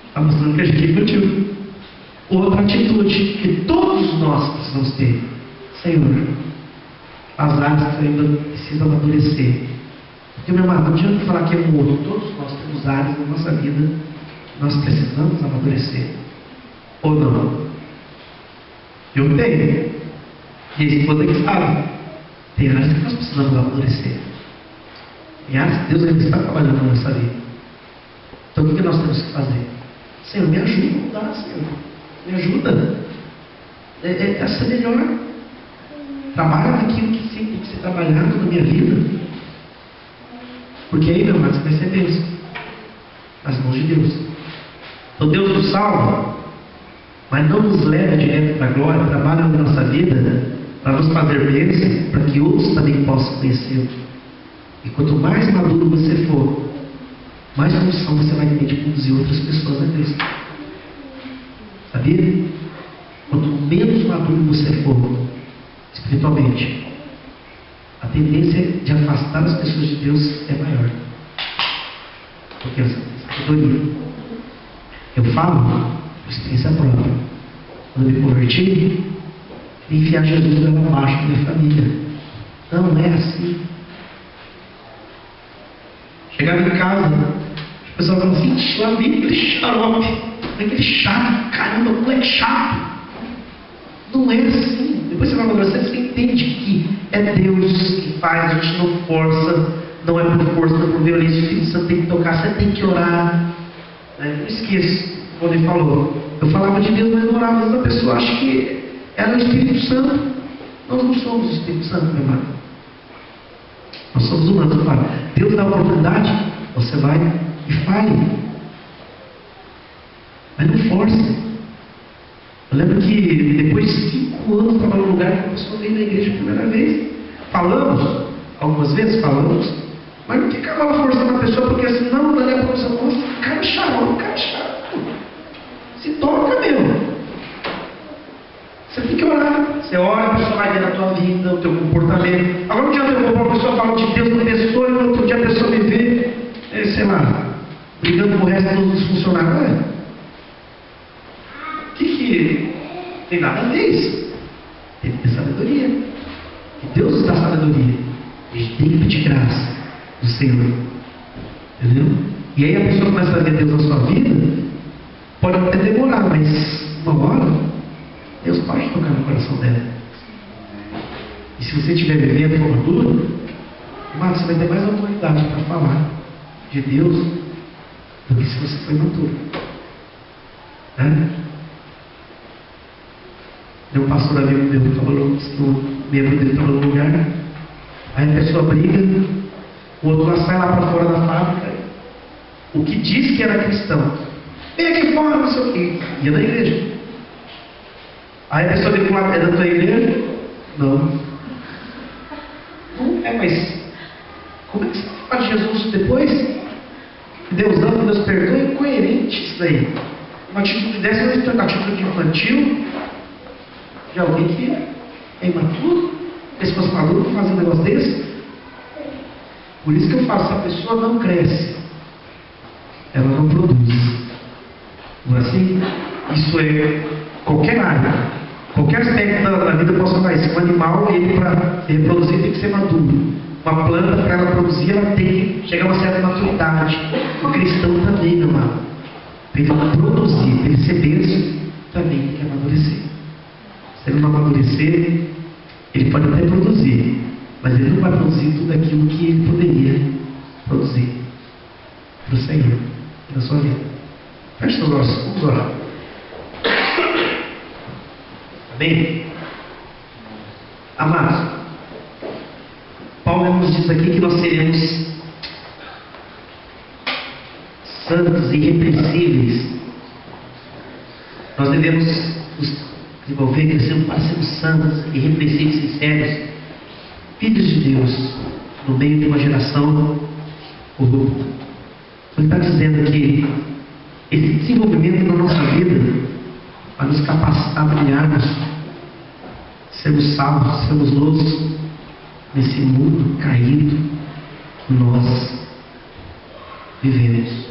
está mostrando que a gente é infantil. Outra atitude que todos nós precisamos ter. Senhor, as áreas que ainda precisam amadurecer. Porque, meu amado, não adianta falar que é um outro. Todos nós temos áreas na nossa vida que nós precisamos amadurecer. Ou não? Eu tenho. E a esposa que sabe. Tem áreas que nós precisamos amadurecer. Tem áreas que Deus ainda está trabalhando na nossa vida. Então o que nós temos que fazer? Senhor, me ajuda a mudar, Senhor. Me ajuda a ser melhor. Trabalha naquilo que sempre tem que ser trabalhado na minha vida. Porque aí, meu amado, você vai ser bênção nas mãos de Deus. Então Deus nos salva, mas não nos leva direto para a glória, trabalha na nossa vida para nos fazer bênção, para que outros também possam conhecê-lo. E quanto mais maduro você for, mais função você vai ter de conduzir outras pessoas a Cristo. Sabia? Quanto menos maduro você for espiritualmente, a tendência de afastar as pessoas de Deus é maior. Porque essa sabedoria. Eu falo por experiência própria. Quando eu me converti, eu enfiar Jesus lá abaixo da minha família. Não é assim. Chegava em casa, o pessoal falava assim, lá vem aquele xarope, aquele chato, caramba, moleque chato. Não é assim. Depois você vai amadurecer, você entende que é Deus que faz, a gente não força, não é por força, não é por violência, o Espírito Santo tem que tocar, você tem que orar. Não esqueça, como ele falou. Eu falava de Deus, mas não orava, mas a pessoa acha que era o Espírito Santo. Nós não somos o Espírito Santo, meu irmão. Nós somos humanos. Deus dá a oportunidade, você vai e fale. Mas não force. Eu lembro que depois de 5 anos trabalhando no lugar que a pessoa veio na igreja a primeira vez. Falamos, algumas vezes falamos, mas não ficava lá forçando a pessoa, porque assim, não é a profissão, nossa, cara chato. Se toca, meu. Você tem que orar. Você ora, a pessoa vai ver na tua vida, o teu comportamento. Agora um dia eu vou para uma pessoa falando de Deus na pessoa, e no outro dia a pessoa me vê, sei lá, brigando com o resto dos funcionários. Que tem nada a ver isso. Tem que ter sabedoria. E Deus nos dá sabedoria. A gente tem que pedir graça do Senhor. Entendeu? E aí a pessoa começa a ver Deus na sua vida. Pode até demorar, mas uma hora Deus pode tocar no coração dela. E se você estiver vivendo de forma madura, você vai ter mais autoridade para falar de Deus do que se você for imaturo. Tem um pastor amigo meu que trabalhou, o membro dele trabalhou no lugar. Aí a pessoa briga, o outro lá sai lá para fora da fábrica. O que diz que era cristão, vem aqui fora, não sei o que, ia da igreja. Aí a pessoa vem para lá, é da tua igreja? Não. Não é, mas como é que você fala de Jesus depois? Deus ama, Deus perdoa, é incoerente isso daí. Uma atitude dessa é uma atitude infantil de alguém que é imaturo, se fosse maluco fazer um negócio desse. Por isso que eu falo, se a pessoa não cresce, ela não produz. Não é assim? Isso é qualquer área, qualquer aspecto da vida possa falar isso. Um animal, ele para reproduzir tem que ser maduro. Uma planta, para ela produzir, ela tem que chegar a uma certa maturidade. O cristão também, meu amado. Para ele produzir, para ele ser bênção, também tem que amadurecer. Se ele não amadurecer, ele pode até produzir, mas ele não vai produzir tudo aquilo que ele poderia produzir para o Senhor, na sua vida. Feche os olhos, vamos orar. Amém? Amados, Paulo nos diz aqui que nós seremos santos e irrepreensíveis. Nós devemos nos desenvolver, crescer para sermos santos, irrepreensíveis, sinceros, filhos de Deus, no meio de uma geração corrupta. Ele está dizendo que esse desenvolvimento na nossa vida vai nos capacitar a brilharmos, sermos salvos, sermos luz nesse mundo caído que nós vivemos.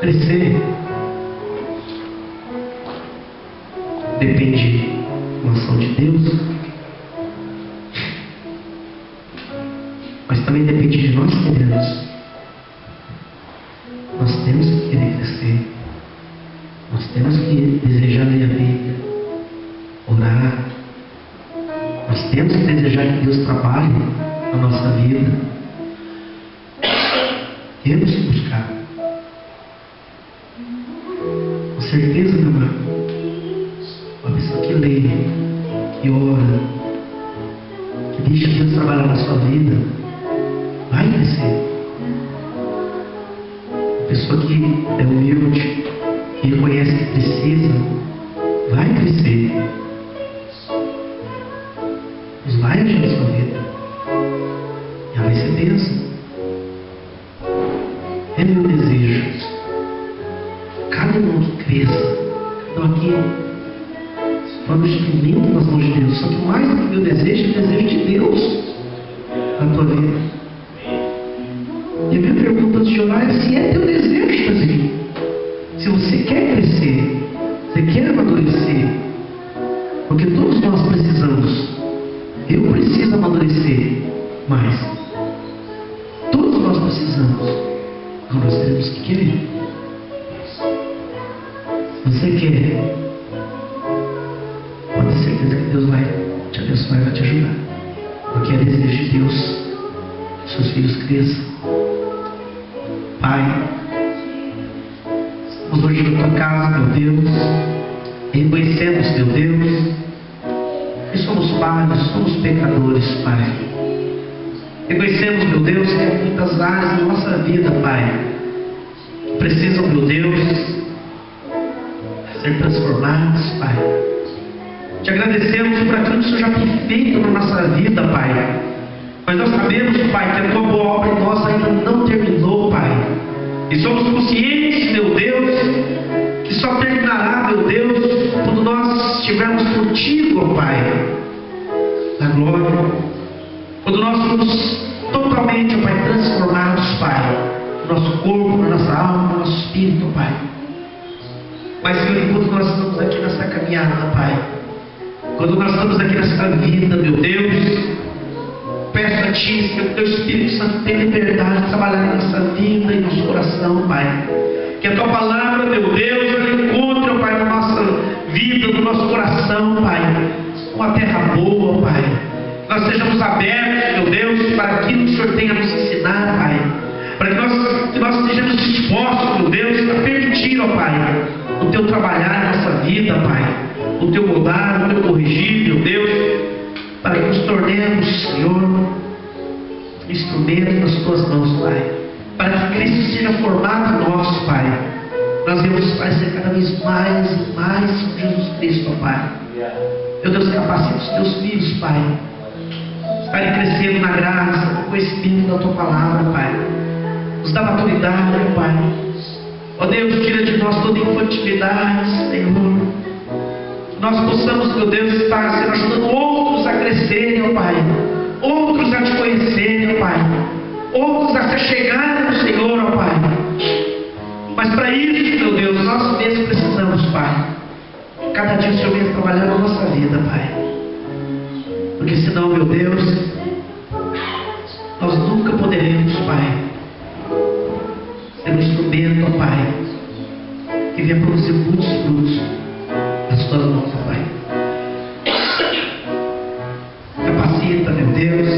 Crescer depende da ação de Deus, mas também depende de nós querermos. Nós temos que querer crescer, nós temos que desejar ler a Bíblia, orar, nós temos que desejar que Deus trabalhe na nossa vida, temos que buscar. Com certeza, meu irmão, uma pessoa que lê, que ora, que deixa Deus trabalhar na sua vida, vai crescer. Uma pessoa que é humilde, que reconhece que precisa, vai crescer. Deus vai agir na sua vida. E ela vai ser bênção. É meu desejo. Cada irmão que cresça, então aqui vamos instrumento nas mãos de Deus. Só que mais do que meu desejo, é o desejo de Deus na tua vida. E a minha pergunta antes de orar é se é teu desejo, Brasil. Se você quer crescer, você quer amadurecer, porque todos nós precisamos. Eu preciso amadurecer mais. Todos nós precisamos. Então nós temos que querer. Se você quer, pode ter certeza que Deus vai te abençoar e vai te ajudar. Porque é desejo de Deus que seus filhos cresçam. Pai, estamos hoje na tua casa, meu Deus, e reconhecemos, meu Deus, que somos falhos, somos pecadores, Pai. Reconhecemos, meu Deus, que há muitas áreas da nossa vida, Pai, que precisam, meu Deus, ser transformados, Pai. Te agradecemos por aquilo que o Senhor já tem feito na nossa vida, Pai. Mas nós sabemos, Pai, que a tua boa obra em nós ainda não terminou, Pai. E somos conscientes, meu Deus, que só terminará, meu Deus, quando nós estivermos contigo, ó Pai, na glória. Quando nós formos totalmente, ó Pai, transformados, Pai, no nosso corpo, na nossa alma, no nosso espírito, ó Pai. Mas, Senhor, enquanto nós estamos aqui nessa caminhada, Pai, quando nós estamos aqui nessa vida, meu Deus, peço a Ti, Senhor, que Teu Espírito Santo tenha liberdade de trabalhar na nossa vida e no nosso coração, Pai. Que a Tua palavra, meu Deus, ela encontre, ó Pai, na nossa vida, no nosso coração, Pai, uma terra boa, Pai. Nós sejamos abertos, meu Deus, para aquilo que o Senhor tem a nos ensinar, Pai. Para que nós estejamos dispostos, meu Deus, a permitir, ó Pai, o Teu trabalhar na nossa vida, Pai. O Teu mudar, o Teu corrigir, meu Deus, para que nos tornemos, Senhor, instrumentos nas Tuas mãos, Pai. Para que Cristo seja formado em nós, Pai. Nós devemos parecer cada vez mais e mais com Jesus Cristo, Pai. Meu Deus, capacita os Teus filhos, Pai, estarem crescendo na graça, no conhecimento da Tua palavra, Pai. Nos dá maturidade, Pai. Ó Deus, tira de nós toda infantilidade, Senhor. Nós possamos, meu Deus, estar ajudando outros a crescerem, ó Pai. Outros a Te conhecerem, ó Pai. outros a se chegarem ao Senhor, ó Pai. Mas para isso, meu Deus, nós mesmos precisamos, Pai. Cada dia o Senhor vem trabalhando na nossa vida, Pai. Porque senão, meu Deus, nós nunca poderemos, Pai, ser um instrumento, ó Pai, que venha produzir muitos frutos nas suas mãos, ó Pai. Capacita, meu Deus,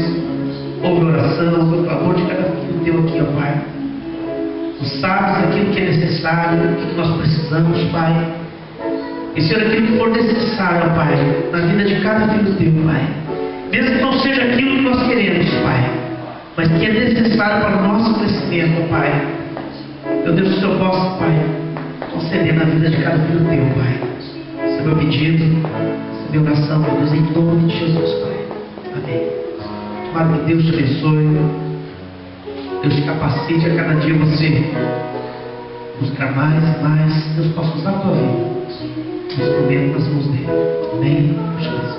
ouve oração, por favor, de cada filho teu aqui, ó Pai. Tu sabes aquilo que é necessário, aquilo que nós precisamos, Pai. E, Senhor, aquilo que for necessário, ó Pai, na vida de cada filho teu, Pai. Mesmo que não seja aquilo que nós queremos, Pai, mas que é necessário para o nosso crescimento, Pai. Meu Deus, que o Senhor possa, Pai, conceder na vida de cada filho teu, Pai. Esse é meu pedido, essa é minha oração, meu Deus, em nome de Jesus, Pai. Amém. Tomara que Deus te abençoe. Deus te capacite a cada dia você buscar mais e mais. Deus possa usar a tua vida, instrumento nas mãos dele. Amém. Deus te abençoe.